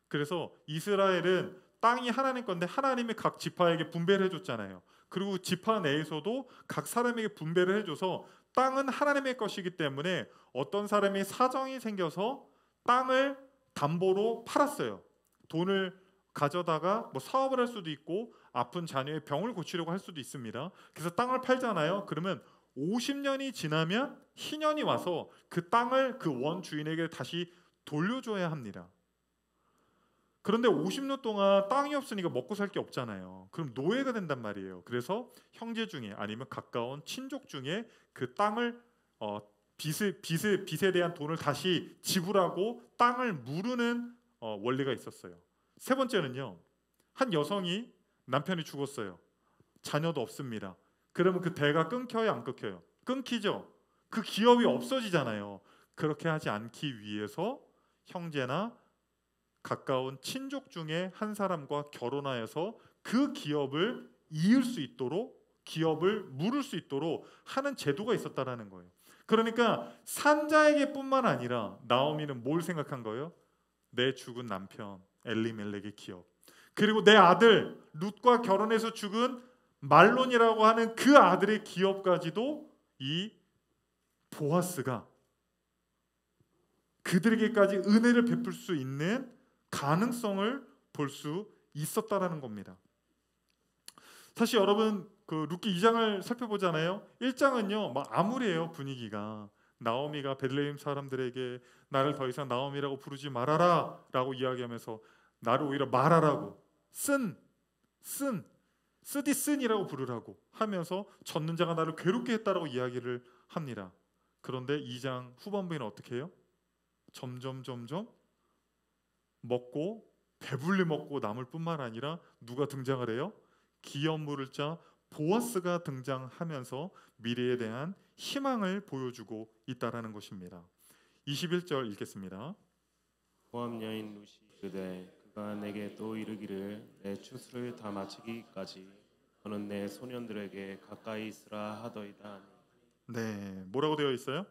[SPEAKER 3] 그래서 이스라엘은 땅이 하나님 건데 하나님이 각 지파에게 분배를 해줬잖아요. 그리고 지파 내에서도 각 사람에게 분배를 해줘서 땅은 하나님의 것이기 때문에 어떤 사람이 사정이 생겨서 땅을 담보로 팔았어요. 돈을 가져다가 뭐 사업을 할 수도 있고 아픈 자녀의 병을 고치려고 할 수도 있습니다. 그래서 땅을 팔잖아요. 그러면 50년이 지나면 희년이 와서 그 땅을 그 원 주인에게 다시 돌려줘야 합니다. 그런데 50년 동안 땅이 없으니까 먹고 살 게 없잖아요. 그럼 노예가 된단 말이에요. 그래서 형제 중에 아니면 가까운 친족 중에 그 땅을 빚에 대한 돈을 다시 지불하고 땅을 무르는 원리가 있었어요. 세 번째는요, 한 여성이 남편이 죽었어요. 자녀도 없습니다. 그러면 그 대가 끊겨요, 안 끊겨요? 끊기죠. 그 기업이 없어지잖아요. 그렇게 하지 않기 위해서 형제나 가까운 친족 중에 한 사람과 결혼하여서 그 기업을 이을 수 있도록, 기업을 물을 수 있도록 하는 제도가 있었다라는 거예요. 그러니까 산자에게뿐만 아니라 나오미는 뭘 생각한 거예요? 내 죽은 남편 엘리멜렉의 기업, 그리고 내 아들 룻과 결혼해서 죽은 말론이라고 하는 그 아들의 기업까지도 이 보아스가 그들에게까지 은혜를 베풀 수 있는 가능성을 볼 수 있었다라는 겁니다. 사실 여러분 그 룻기 2장을 살펴보잖아요. 1장은요 막 암울해요. 분위기가. 나오미가 베들레헴 사람들에게 나를 더 이상 나오미라고 부르지 말아라 라고 이야기하면서 나를 오히려 말하라고 쓰디쓴이라고 부르라고 하면서 젖는 자가 나를 괴롭게 했다라고 이야기를 합니다. 그런데 2장 후반부에는 어떻게 해요? 점점 먹고 배불리 먹고 남을 뿐만 아니라 누가 등장을 해요? 기업 물을 자 보아스가 등장하면서 미래에 대한 희망을 보여주고 있다라는 것입니다. 21절 읽겠습니다.
[SPEAKER 13] 모압 여인 룻이 이르되 그가 내게 또 이르기를 내 추수를 다 마치기까지 너는 내 소년들에게 가까이 있으라 하더이다.
[SPEAKER 3] 네, 뭐라고 되어 있어요?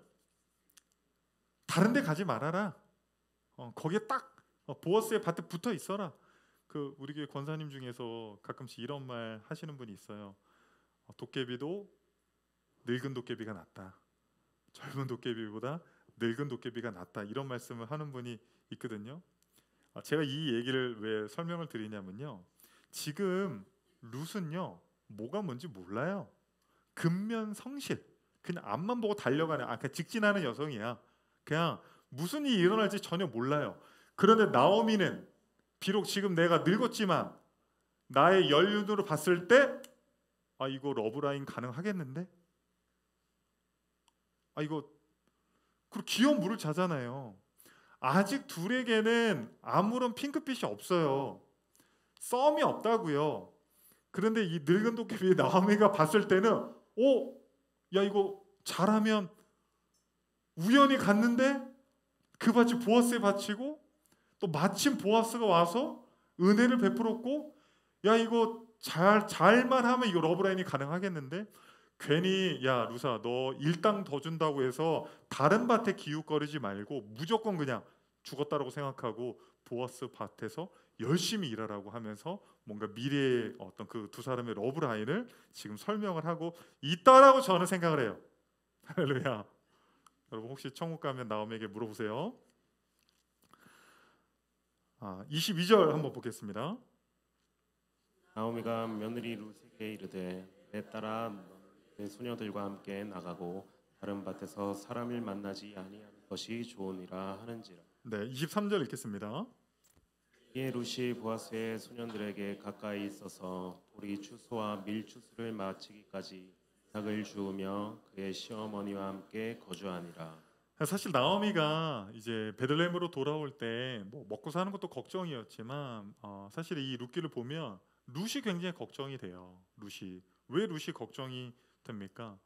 [SPEAKER 3] 다른 데 가지 말아라. 거기에 딱 보아스의 밭에 붙어 있어라. 그 우리 교회 권사님 중에서 가끔씩 이런 말 하시는 분이 있어요. 도깨비도 늙은 도깨비가 낫다. 젊은 도깨비보다 늙은 도깨비가 낫다. 이런 말씀을 하는 분이 있거든요. 제가 이 얘기를 왜 설명을 드리냐면요, 지금 룻은요 뭐가 뭔지 몰라요. 근면성실, 그냥 앞만 보고 달려가는 그냥 직진하는 여성이야. 그냥 무슨 일이 일어날지 전혀 몰라요. 그런데 나오미는 비록 지금 내가 늙었지만 나의 연륜으로 봤을 때 이거 러브라인 가능하겠는데? 이거 그리고 기업 물을 자잖아요. 아직 둘에게는 아무런 핑크빛이 없어요. 썸이 없다고요. 그런데 이 늙은 도깨비 나오미가 봤을 때는 야 이거 잘하면 우연히 갔는데 그 밭이 보아스의 밭이고 또 마침 보아스가 와서 은혜를 베풀었고 야 이거 잘만 하면 이거 러브라인이 가능하겠는데? 괜히 야 루사 너 일당 더 준다고 해서 다른 밭에 기웃거리지 말고 무조건 그냥 죽었다라고 생각하고 보아스 밭에서 열심히 일하라고 하면서 뭔가 미래의 어떤 그 두 사람의 러브라인을 지금 설명을 하고 있다라고 저는 생각을 해요. 할렐루야. 여러분 혹시 천국 가면 나오미에게 물어보세요. 22절 한번 보겠습니다.
[SPEAKER 13] 나오미가 며느리 룻에게 이르되 내 딸아 내 소녀들과 함께 나가고 다른 밭에서 사람을 만나지 아니하는 것이 좋으니라 하는지라.
[SPEAKER 3] 네, 23절 읽겠습니다.
[SPEAKER 13] 이에 룻이 보아스의 소년들에게 가까이 있어서 보리 추수와 밀 추수를 마치기까지 이삭을 주우며 그의 시어머니와 함께 거주하니라.
[SPEAKER 3] 사실 나오미가 이제 베들레헴으로 돌아올 때 뭐 먹고 사는 것도 걱정이었지만 사실 이 룻기를 보면 룻이 굉장히 걱정이 돼요. 왜 룻이 걱정이 됩니까?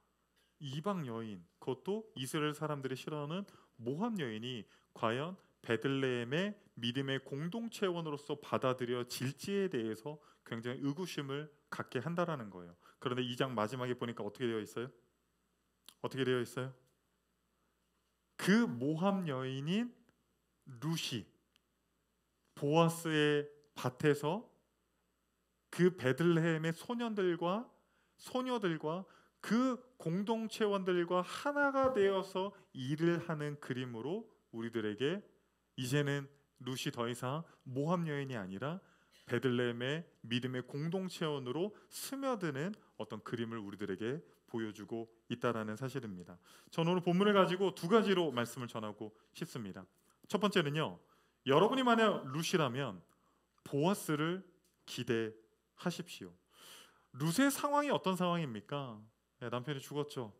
[SPEAKER 3] 이방 여인, 그것도 이스라엘 사람들이 싫어하는 모압 여인이 과연 베들레헴의 믿음의 공동체원으로서 받아들여질지에 대해서 굉장히 의구심을 갖게 한다라는 거예요. 그런데 2장 마지막에 보니까 어떻게 되어 있어요? 그 모함 여인인 룻이 보아스의 밭에서 그 베들레헴의 소년들과 소녀들과 그 공동체원들과 하나가 되어서 일을 하는 그림으로 우리들에게 이제는 룻이 더 이상 모함 여인이 아니라 베들레헴의 믿음의 공동체원으로 스며드는 어떤 그림을 우리들에게 보여주고 있다라는 사실입니다. 저는 오늘 본문을 가지고 두 가지로 말씀을 전하고 싶습니다. 첫 번째는요, 여러분이 만약 룻이라면 보아스를 기대하십시오. 룻의 상황이 어떤 상황입니까? 남편이 죽었죠.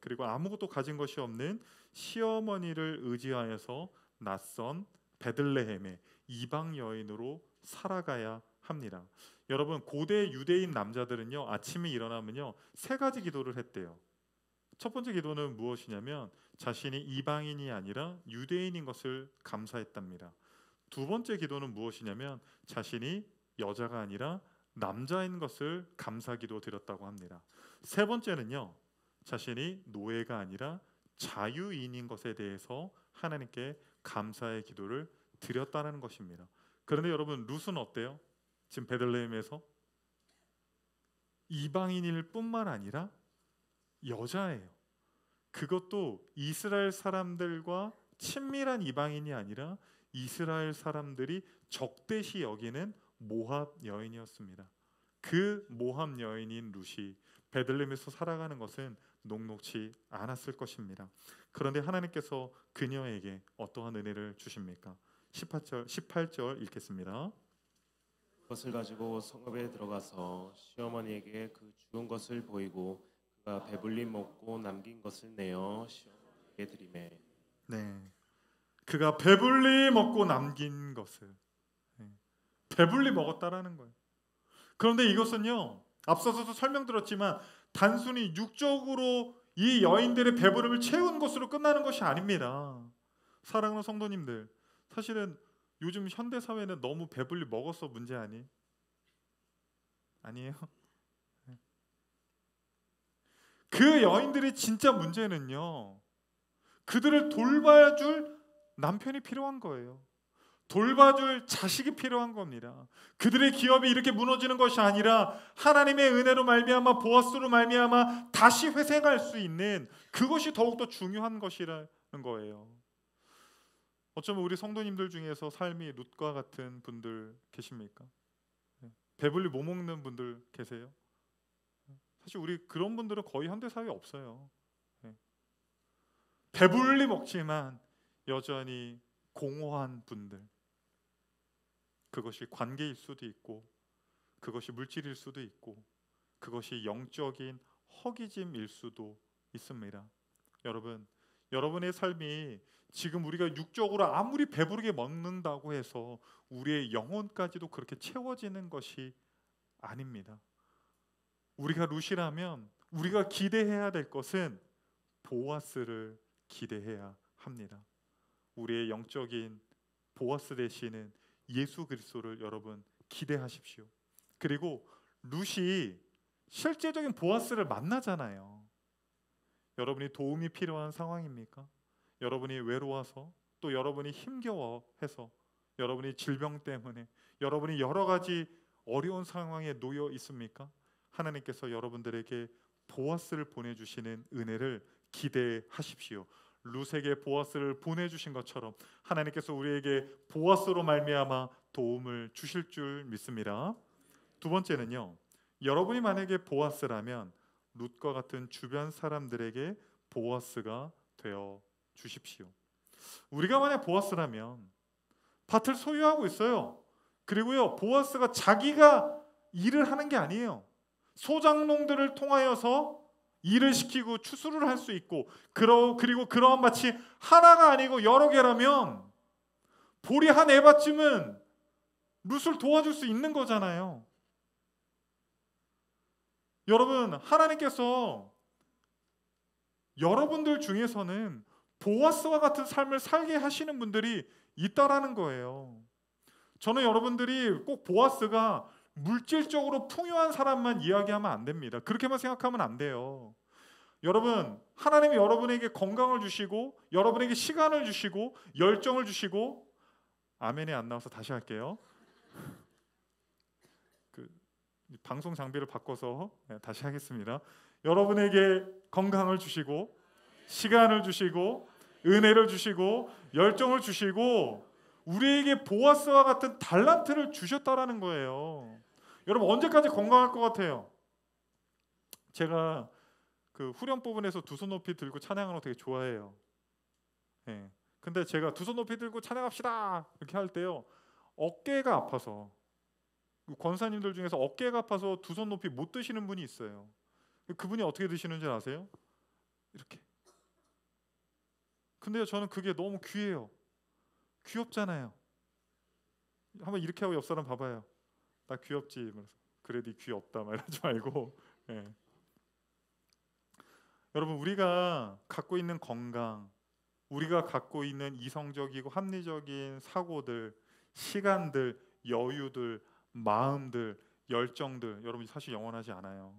[SPEAKER 3] 그리고 아무것도 가진 것이 없는 시어머니를 의지하여서 낯선 베들레헴의 이방 여인으로 살아가야 합니다. 여러분, 고대 유대인 남자들은요, 아침에 일어나면요 3가지 기도를 했대요. 첫 번째 기도는 무엇이냐면 자신이 이방인이 아니라 유대인인 것을 감사했답니다. 두 번째 기도는 무엇이냐면 자신이 여자가 아니라 남자인 것을 감사기도 드렸다고 합니다. 세 번째는요, 자신이 노예가 아니라 자유인인 것에 대해서 하나님께 감사의 기도를 드렸다는 것입니다. 그런데 여러분, 룻은 어때요? 지금 베들레헴에서 이방인일 뿐만 아니라 여자예요. 그것도 이스라엘 사람들과 친밀한 이방인이 아니라 이스라엘 사람들이 적대시 여기는 모압 여인이었습니다. 그 모압 여인인 룻이 베들레헴에서 살아가는 것은 녹록지 않았을 것입니다. 그런데 하나님께서 그녀에게 어떠한 은혜를 주십니까? 18절 읽겠습니다.
[SPEAKER 13] 그것을 가지고 성읍에 들어가서 시어머니에게 그 죽은 것을 보이고 그가 배불리 먹고 남긴 것을 내어 시어머니에게 드리매.
[SPEAKER 3] 네, 그가 배불리 먹고 남긴 것을 배불리 먹었다라는 거예요. 그런데 이것은요, 앞서서도 설명드렸지만 단순히 육적으로 이 여인들의 배부름을 채운 것으로 끝나는 것이 아닙니다. 사랑하는 성도님들, 사실은 요즘 현대 사회는 너무 배불리 먹어서 문제 아니에요? 그 여인들의 진짜 문제는요, 그들을 돌봐줄 남편이 필요한 거예요. 돌봐줄 자식이 필요한 겁니다. 그들의 기업이 이렇게 무너지는 것이 아니라 하나님의 은혜로 말미암아 보아스로 말미암아 다시 회생할 수 있는 그것이 더욱더 중요한 것이라는 거예요. 어쩌면 우리 성도님들 중에서 삶이 룻과 같은 분들 계십니까? 배불리 못 먹는 분들 계세요? 사실 우리 그런 분들은 거의 현대사회에 없어요. 배불리 먹지만 여전히 공허한 분들, 그것이 관계일 수도 있고 그것이 물질일 수도 있고 그것이 영적인 허기짐일 수도 있습니다. 여러분, 여러분의 삶이 지금 우리가 육적으로 아무리 배부르게 먹는다고 해서 우리의 영혼까지도 그렇게 채워지는 것이 아닙니다. 우리가 룻이라면 우리가 기대해야 될 것은 보아스를 기대해야 합니다. 우리의 영적인 보아스 되시는 예수 그리스도를 여러분 기대하십시오. 그리고 룻이 실제적인 보아스를 만나잖아요. 여러분이 도움이 필요한 상황입니까? 여러분이 외로워서, 또 여러분이 힘겨워해서, 여러분이 질병 때문에, 여러분이 여러 가지 어려운 상황에 놓여 있습니까? 하나님께서 여러분들에게 보아스를 보내주시는 은혜를 기대하십시오. 룻에게 보아스를 보내주신 것처럼 하나님께서 우리에게 보아스로 말미암아 도움을 주실 줄 믿습니다. 두 번째는요, 여러분이 만약에 보아스라면 룻과 같은 주변 사람들에게 보아스가 되어 주십시오. 우리가 만약 보아스라면 밭을 소유하고 있어요. 그리고요, 보아스가 자기가 일을 하는 게 아니에요. 소장농들을 통하여서 일을 시키고 추수를 할 수 있고, 그리고 그러한 밭이 하나가 아니고 여러 개라면 보리 한 에바쯤은 룻을 도와줄 수 있는 거잖아요. 여러분, 하나님께서 여러분들 중에서는 보아스와 같은 삶을 살게 하시는 분들이 있다라는 거예요. 저는 여러분들이 꼭 보아스가 물질적으로 풍요한 사람만 이야기하면 안 됩니다. 그렇게만 생각하면 안 돼요. 여러분, 하나님이 여러분에게 건강을 주시고 여러분에게 시간을 주시고 열정을 주시고, 아멘이 안 나와서 다시 할게요. 방송 장비를 바꿔서 다시 하겠습니다. 여러분에게 건강을 주시고 시간을 주시고 은혜를 주시고 열정을 주시고 우리에게 보아스와 같은 달란트를 주셨다라는 거예요. 여러분, 언제까지 건강할 것 같아요? 제가 그 후렴 부분에서 두 손 높이 들고 찬양하는 거 되게 좋아해요. 근데 제가 두 손 높이 들고 찬양합시다 이렇게 할 때요, 어깨가 아파서, 권사님들 중에서 어깨가 아파서 두 손 높이 못 드시는 분이 있어요. 그분이 어떻게 드시는 줄 아세요? 이렇게. 근데요, 저는 그게 너무 귀해요. 귀엽잖아요. 한번 이렇게 하고 옆 사람 봐봐요. 나 귀엽지? 그래, 네 귀엽다 말하지 말고. 여러분, 우리가 갖고 있는 건강, 우리가 갖고 있는 이성적이고 합리적인 사고들, 시간들, 여유들, 마음들, 열정들, 여러분 사실 영원하지 않아요.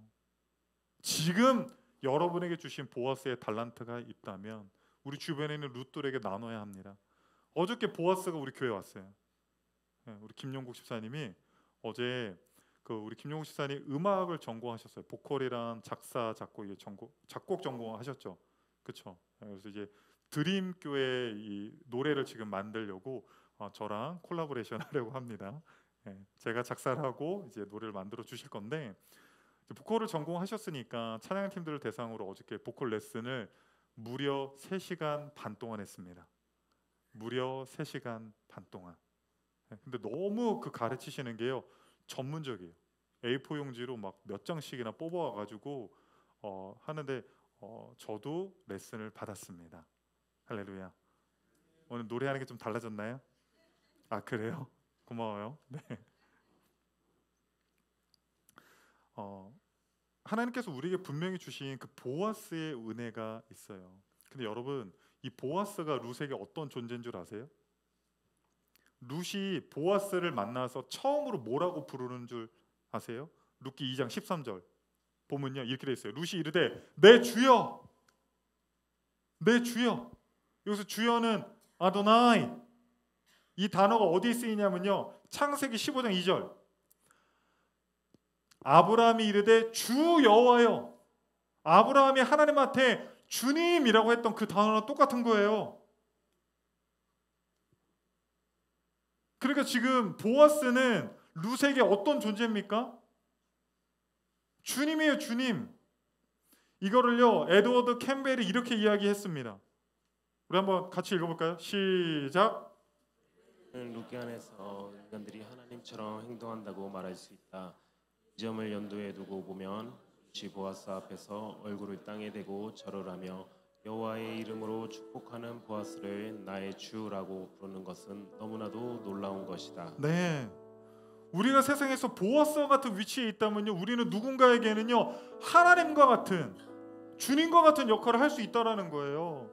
[SPEAKER 3] 지금 여러분에게 주신 보아스의 달란트가 있다면 우리 주변에 있는 룻들에게 나눠야 합니다. 어저께 보아스가 우리 교회 왔어요. 우리 김용국 집사님이 어제 우리 김용국 집사님 음악을 전공하셨어요. 보컬이랑 작사, 작곡 전공하셨죠. 그렇죠? 그래서 이제 드림 교회 이 노래를 지금 만들려고 저랑 콜라보레이션 하려고 합니다. 제가 작사를 하고 이제 노래를 만들어 주실 건데, 보컬을 전공하셨으니까 찬양팀들을 대상으로 어저께 보컬 레슨을 무려 3시간 반 동안 했습니다. 무려 3시간 반 동안. 근데 너무 그 가르치시는 게요, 전문적이에요. A4 용지로 막 몇 장씩이나 뽑아와가지고 하는데 저도 레슨을 받았습니다. 할렐루야. 오늘 노래하는 게 좀 달라졌나요? 아, 그래요? 고마워요. 네. 하나님께서 우리에게 분명히 주신 그 보아스의 은혜가 있어요. 근데 여러분, 이 보아스가 룻에게 어떤 존재인 줄 아세요? 룻이 보아스를 만나서 처음으로 뭐라고 부르는 줄 아세요? 룻기 2장 13절 보면요, 이렇게 돼 있어요. 룻이 이르되 내 주여, 내 주여. 여기서 주여는 아도나이. 이 단어가 어디에 쓰이냐면요, 창세기 15장 2절. 아브라함이 이르되 주 여호와여. 아브라함이 하나님한테 주님이라고 했던 그 단어랑 똑같은 거예요. 그러니까 지금 보아스는 룻에게 어떤 존재입니까? 주님이에요, 주님. 이거를요, 에드워드 캠벨이 이렇게 이야기했습니다. 우리 한번 같이 읽어볼까요? 시작.
[SPEAKER 13] 룻기 안에서 인간들이 하나님처럼 행동한다고 말할 수 있다. 이 점을 염두에 두고 보면 룻이 보아스 앞에서 얼굴을 땅에 대고 절을 하며 여호와의 이름으로 축복하는 보아스를 나의 주라고 부르는 것은 너무나도 놀라운 것이다.
[SPEAKER 3] 네, 우리가 세상에서 보아스와 같은 위치에 있다면요, 우리는 누군가에게는요 하나님과 같은, 주님과 같은 역할을 할 수 있다라는 거예요.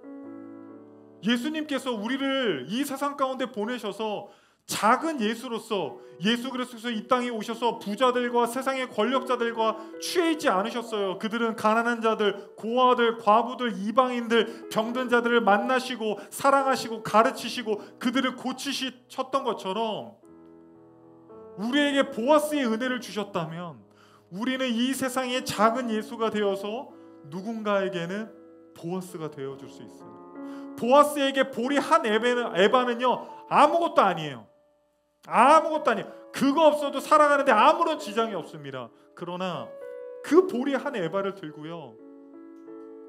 [SPEAKER 3] 예수님께서 우리를 이 세상 가운데 보내셔서 작은 예수로서 예수 그리스도께서 이 땅에 오셔서 부자들과 세상의 권력자들과 취해 있지 않으셨어요. 그들은 가난한 자들, 고아들, 과부들, 이방인들, 병든 자들을 만나시고 사랑하시고 가르치시고 그들을 고치셨던 것처럼 우리에게 보아스의 은혜를 주셨다면 우리는 이 세상의 작은 예수가 되어서 누군가에게는 보아스가 되어줄 수 있어요. 보아스에게 보리 한 에바는요 아무것도 아니에요. 아무것도 아니에요. 그거 없어도 살아가는데 아무런 지장이 없습니다. 그러나 그 보리 한 에바를 들고요,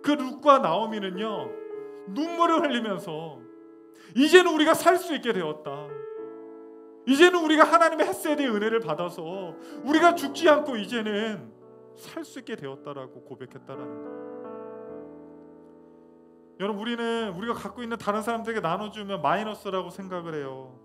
[SPEAKER 3] 그 룻과 나오미는요 눈물을 흘리면서 이제는 우리가 살 수 있게 되었다. 이제는 우리가 하나님의 헤세드의 은혜를 받아서 우리가 죽지 않고 이제는 살 수 있게 되었다라고 고백했다라는 거예요. 여러분, 우리가 갖고 있는 다른 사람들에게 나눠주면 마이너스라고 생각을 해요.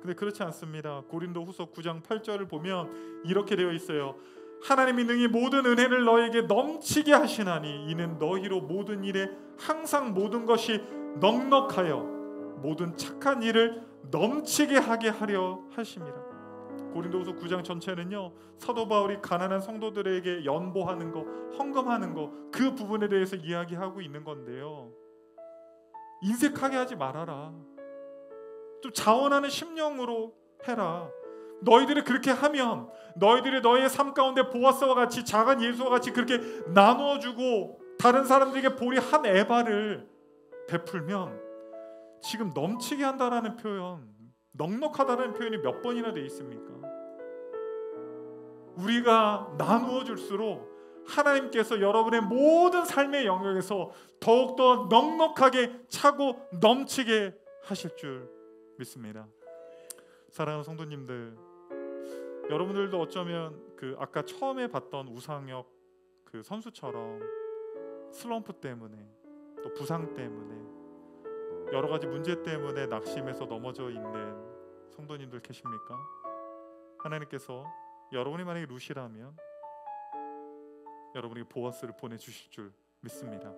[SPEAKER 3] 근데 그렇지 않습니다. 고린도후서 9장 8절을 보면 이렇게 되어 있어요. 하나님이 능히 모든 은혜를 너에게 넘치게 하시나니 이는 너희로 모든 일에 항상 모든 것이 넉넉하여 모든 착한 일을 넘치게 하게 하려 하심이라. 고린도후서 9장 전체는요, 사도 바울이 가난한 성도들에게 연보하는 거, 헌금하는 거, 그 부분에 대해서 이야기하고 있는 건데요. 인색하게 하지 말아라. 좀 자원하는 심령으로 해라. 너희들이 그렇게 하면 너희들이 너희의 삶 가운데 보아스와 같이 작은 예수와 같이 그렇게 나누어주고 다른 사람들에게 보리 한 에바를 베풀면, 지금 넘치게 한다라는 표현, 넉넉하다는 표현이 몇 번이나 되어 있습니까? 우리가 나누어 줄수록 하나님께서 여러분의 모든 삶의 영역에서 더욱더 넉넉하게 차고 넘치게 하실 줄 믿습니다. 사랑하는 성도님들, 여러분들도 어쩌면 그 아까 처음에 봤던 우상혁 그 선수처럼 슬럼프 때문에, 또 부상 때문에, 여러 가지 문제 때문에 낙심해서 넘어져 있는 성도님들 계십니까? 하나님께서 여러분이 만약에 루시라면 여러분에게 보아스를 보내주실 줄 믿습니다.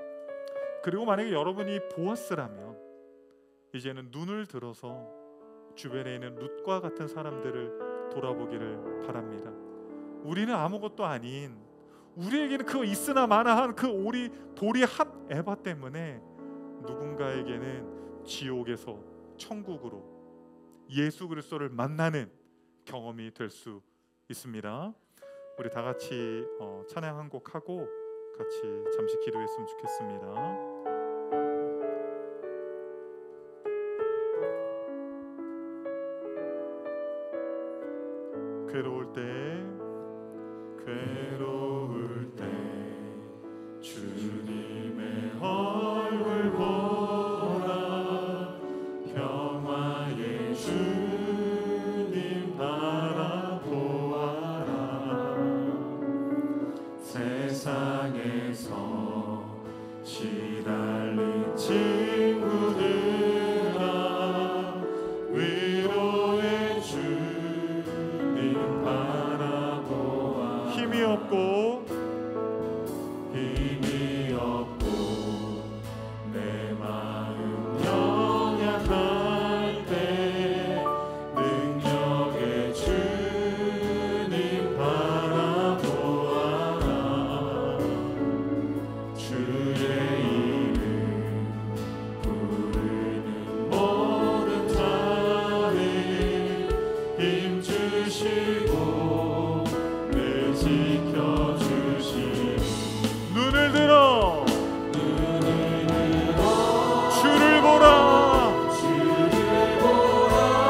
[SPEAKER 3] 그리고 만약에 여러분이 보아스라면 이제는 눈을 들어서 주변에 있는 룻과 같은 사람들을 돌아보기를 바랍니다. 우리는 아무것도 아닌, 우리에게는 그 있으나 마나한 그 보리 한 에바 때문에 누군가에게는 지옥에서 천국으로 예수 그리스도를 만나는 경험이 될 수 있습니다. 우리 다 같이 찬양 한 곡 하고 같이 잠시 기도했으면 좋겠습니다. 괴로울 때 주님의 얼굴 보라, 평화의 주님 바라보아라. 세상에서 시달린 친구들아, 위로의 주님 바라보아라. 힘이 없고 내 마음 연약할 때 능력의 주님 바라보아라. 주의 이름 부르는 모든 자를 힘주시고 늘 지켜주시니 눈을 들어 주를 보라.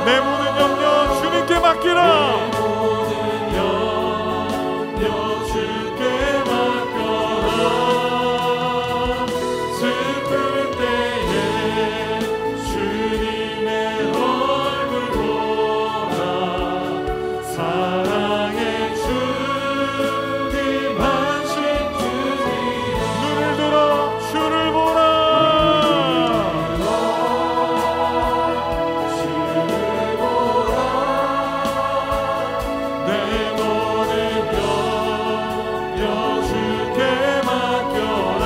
[SPEAKER 3] 내 모든 염려 주님께 맡기라. 주께 맡겨라. 슬플 때에 주님의 얼굴 보라. 사랑의 주님 한식 주리라. 눈을 들어 주를 보라. 내 모든 염려 주께 맡겨라.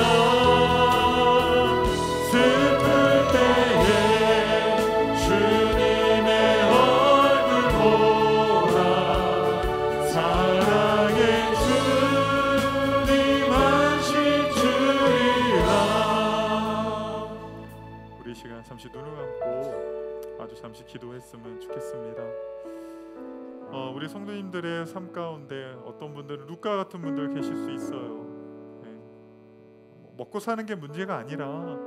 [SPEAKER 3] 슬플 때에 주님의 얼굴 보라. 사랑의 주님 한식 주리라. 우리 시간 잠시 눈을 감고 아주 잠시 기도했으면 좋겠습니다. 우리 성도님들의 삶 가운데 어떤 분들은 룻과 같은 분들 계실 수 있어요. 먹고 사는 게 문제가 아니라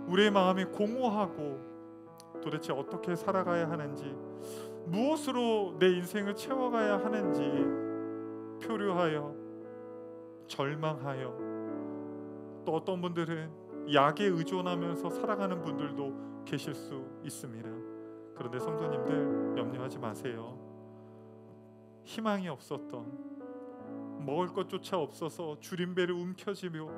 [SPEAKER 3] 우리의 마음이 공허하고 도대체 어떻게 살아가야 하는지, 무엇으로 내 인생을 채워가야 하는지 표류하여 절망하여, 또 어떤 분들은 약에 의존하면서 살아가는 분들도 계실 수 있습니다. 그런데 성도님들 염려하지 마세요. 희망이 없었던, 먹을 것조차 없어서 주림배를 움켜쥐며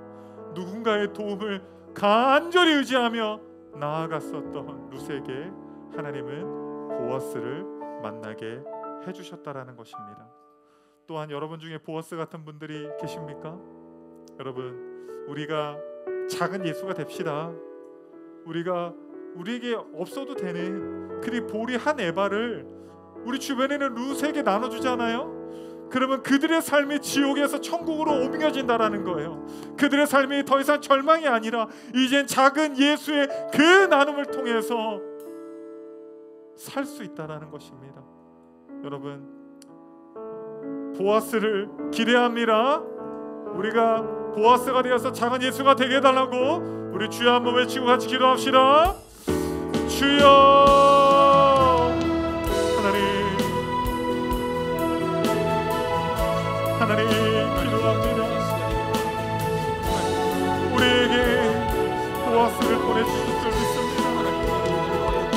[SPEAKER 3] 누군가의 도움을 간절히 의지하며 나아갔었던 룻에게 하나님은 보아스를 만나게 해주셨다라는 것입니다. 또한 여러분 중에 보아스 같은 분들이 계십니까? 여러분, 우리가 작은 예수가 됩시다. 우리에게 없어도 되는 그리 보리 한 에바를 우리 주변에는 룻에게 나눠주잖아요. 그러면 그들의 삶이 지옥에서 천국으로 옮겨진다라는 거예요. 그들의 삶이 더 이상 절망이 아니라 이젠 작은 예수의 그 나눔을 통해서 살 수 있다라는 것입니다. 여러분, 보아스를 기대합니다. 우리가 보아스가 되어서 작은 예수가 되게 해달라고 우리 주여 한번 외치고 같이 기도합시다. 주여 하나님 기도합니다. 우리에게 보아스를 보내주실 줄 믿습니다.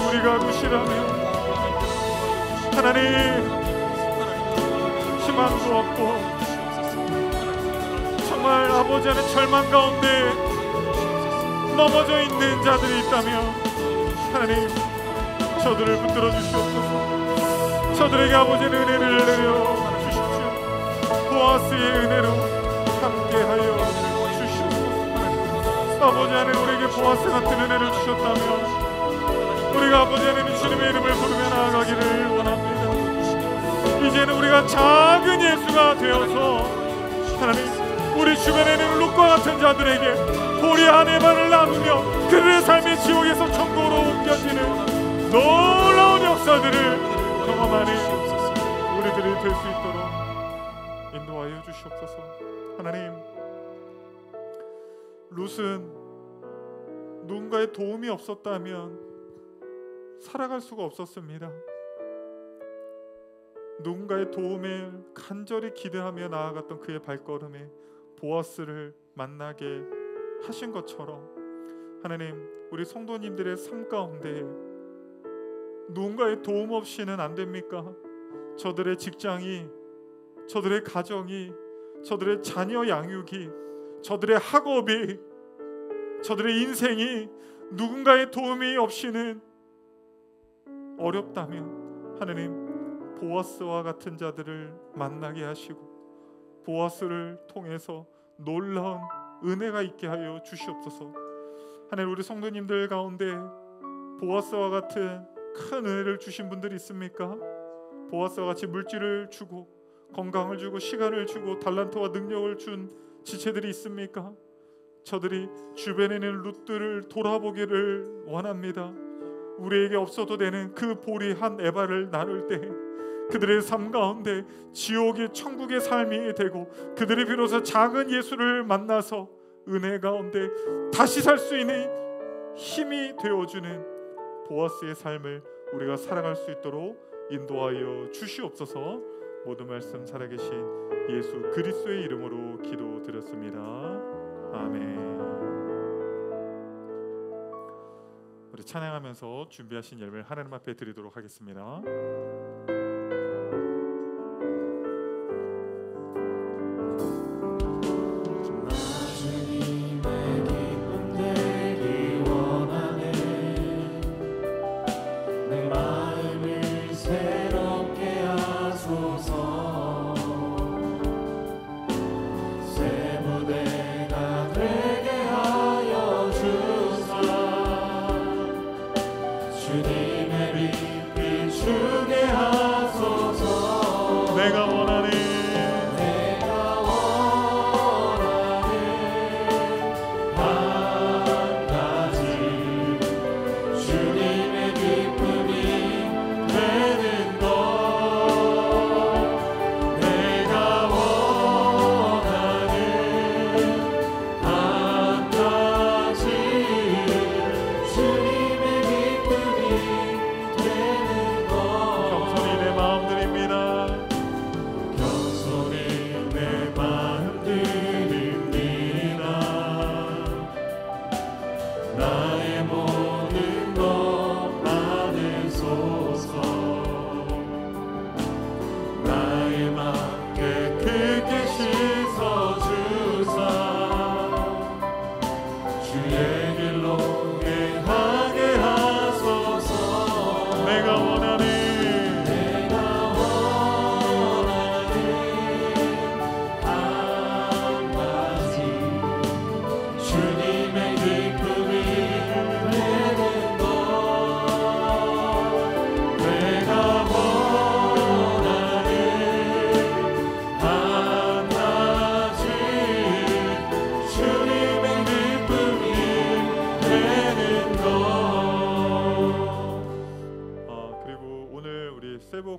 [SPEAKER 3] 우리가 룻이라면 하나님 희망도 없고 정말 아버지 안에 절망 가운데 넘어져 있는 자들이 있다면 하나님 저들을 붙들어 주시옵소서. 저들에게 아버지의 은혜를 내려 주십시오. 보아스의 은혜로 함께하여 주시옵소서. 아버지 안에 우리에게 보아스 같은 은혜를 주셨다면 우리가 아버지 안에 주님의 이름을 부르며 나아가기를 원합니다. 이제는 우리가 작은 예수가 되어서 하나님 우리 주변에 있는 룻과 같은 자들에게 보리 한 해만을 나누며 그들의 삶의 지옥에서 천국으로 옮겨지는 놀라운 역사들을 경험하는 우리들이 될 수 있도록 인도하여 주시옵소서. 하나님, 룻은 누군가의 도움이 없었다면 살아갈 수가 없었습니다. 누군가의 도움을 간절히 기대하며 나아갔던 그의 발걸음에 보아스를 만나게 하신 것처럼 하나님, 우리 성도님들의 삶 가운데 누군가의 도움 없이는 안 됩니까? 저들의 직장이, 저들의 가정이, 저들의 자녀 양육이, 저들의 학업이, 저들의 인생이 누군가의 도움이 없이는 어렵다면 하나님 보아스와 같은 자들을 만나게 하시고 보아스를 통해서 놀라운 은혜가 있게 하여 주시옵소서. 하나님, 우리 성도님들 가운데 보아스와 같은 큰 은혜를 주신 분들이 있습니까? 보아스와 같이 물질을 주고 건강을 주고 시간을 주고 달란트와 능력을 준 지체들이 있습니까? 저들이 주변에 있는 룻들을 돌아보기를 원합니다. 우리에게 없어도 되는 그 보리 한 에바를 나눌 때 그들의 삶 가운데 지옥이 천국의 삶이 되고 그들이 비로소 작은 예수를 만나서 은혜 가운데 다시 살 수 있는 힘이 되어주는 보아스의 삶을 우리가 살아갈 수 있도록 인도하여 주시옵소서. 모든 말씀 살아계신 예수 그리스도의 이름으로 기도드렸습니다. 아멘. 우리 찬양하면서 준비하신 예배를 하나님 앞에 드리도록 하겠습니다.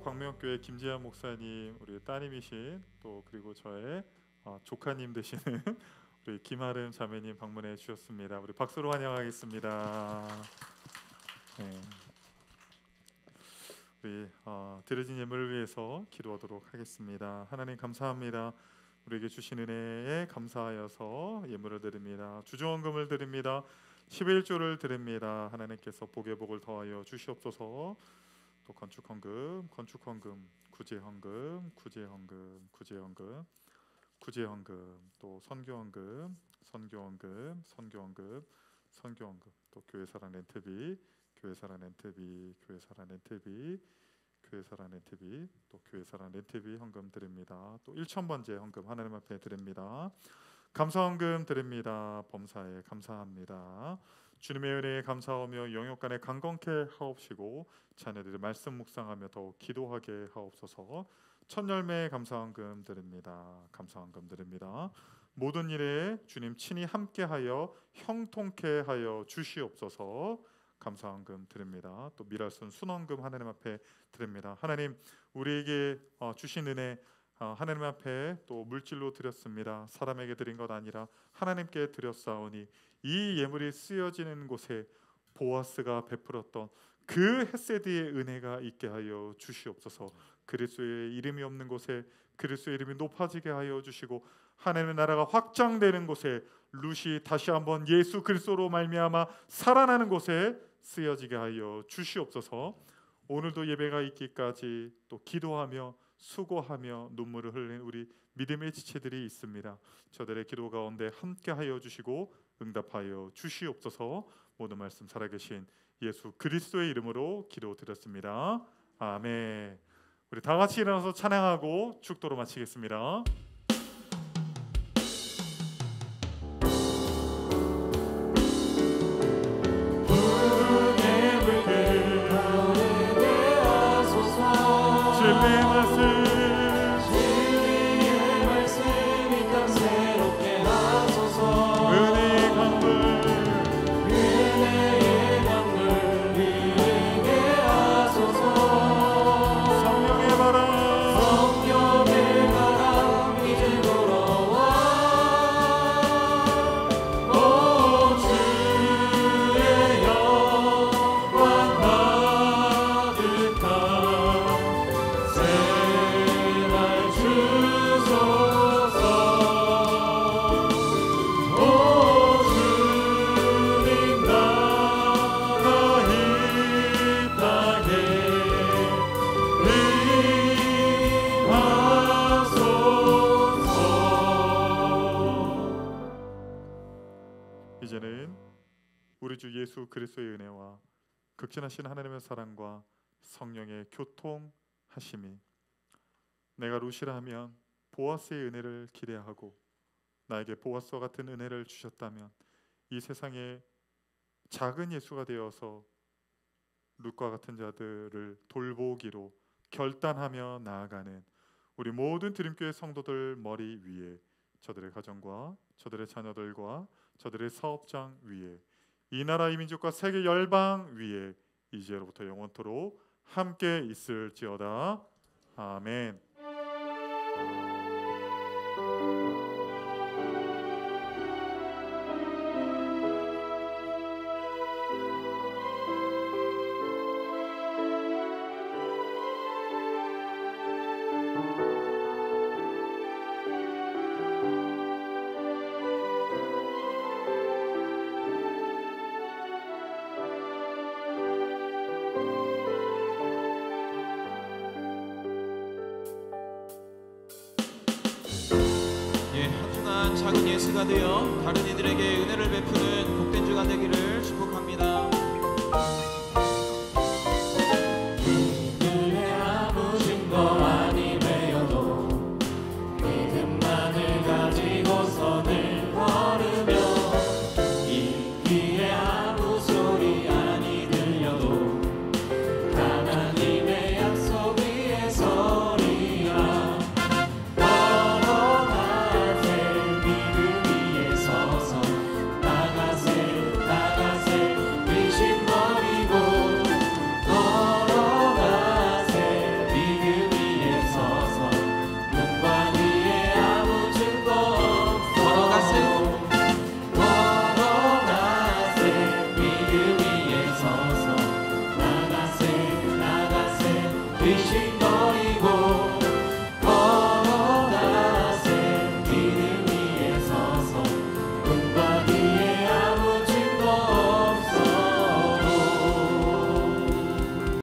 [SPEAKER 3] 성도 광명교회 김지한 목사님, 우리 따님이신 또 그리고 저의 조카님 되시는 우리 김아름 자매님 방문해 주셨습니다. 우리 박수로 환영하겠습니다. 네. 우리 드려진 예물을 위해서 기도하도록 하겠습니다. 하나님 감사합니다. 우리에게 주신 은혜에 감사하여서 예물을 드립니다. 주정원금을 드립니다. 11조를 드립니다. 하나님께서 복의 복을 더하여 주시옵소서. 또 건축헌금, 구제헌금, 또 선교헌금, 또 교회사랑 렌트비, 또 교회사랑 렌트비 헌금 드립니다. 또 1,000번째 헌금 하나님 앞에 드립니다. 감사헌금 드립니다. 범사에 감사합니다. 주님의 은혜에 감사하며 영육간에 강건케 하옵시고 자녀들의 말씀 묵상하며 더욱 기도하게 하옵소서. 첫열매 감사헌금 드립니다. 감사헌금 드립니다. 모든 일에 주님 친히 함께하여 형통케 하여 주시옵소서. 감사헌금 드립니다. 또 미랄순 순헌금 하나님 앞에 드립니다. 하나님 우리에게 주신 은혜 하나님 앞에 또 물질로 드렸습니다. 사람에게 드린 것 아니라 하나님께 드렸사오니 이 예물이 쓰여지는 곳에 보아스가 베풀었던 그 헤세드의 은혜가 있게 하여 주시옵소서. 그리스도의 이름이 없는 곳에 그리스도의 이름이 높아지게 하여 주시고 하나님의 나라가 확장되는 곳에 룻이 다시 한번 예수 그리스도로 말미암아 살아나는 곳에 쓰여지게 하여 주시옵소서. 오늘도 예배가 있기까지 또 기도하며 수고하며 눈물을 흘린 우리 믿음의 지체들이 있습니다. 저들의 기도 가운데 함께하여 주시고 응답하여 주시옵소서. 모든 말씀 살아계신 예수 그리스도의 이름으로 기도드렸습니다. 아멘. 우리 다 같이 일어나서 찬양하고 축도로 마치겠습니다.
[SPEAKER 1] 진리의 말씀이 감새롭게 하소서. 은혜의 강물 위에게 하소서. 성령의 바람 이제 불어와. 오 주의 영광 가득한
[SPEAKER 3] 이제는 우리 주 예수 그리스도의 은혜와 극진하신 하나님의 사랑과 성령의 교통하심이 내가 룻이라 하면 보아스의 은혜를 기대하고 나에게 보아스와 같은 은혜를 주셨다면 이 세상에 작은 예수가 되어서 룻과 같은 자들을 돌보기로 결단하며 나아가는 우리 모든 드림교회 성도들 머리 위에 저들의 가정과 저들의 자녀들과 저들의 사업장 위에 이 나라 이 민족과 세계 열방 위에 이제로부터 영원토록 함께 있을지어다. 아멘.
[SPEAKER 2] 작은 예수가 되어 다른 이들에게 은혜를 베푸는 복된 주가 되기를 축복합니다.
[SPEAKER 1] 그의 아무 증거 아니 되어도 믿음만을 가지고 선을 걸으며 이 귀에 아무 소리 아니 들려도 하나님의 약속 위에 서리라. 믿음 위에 서서 나가세 이 시간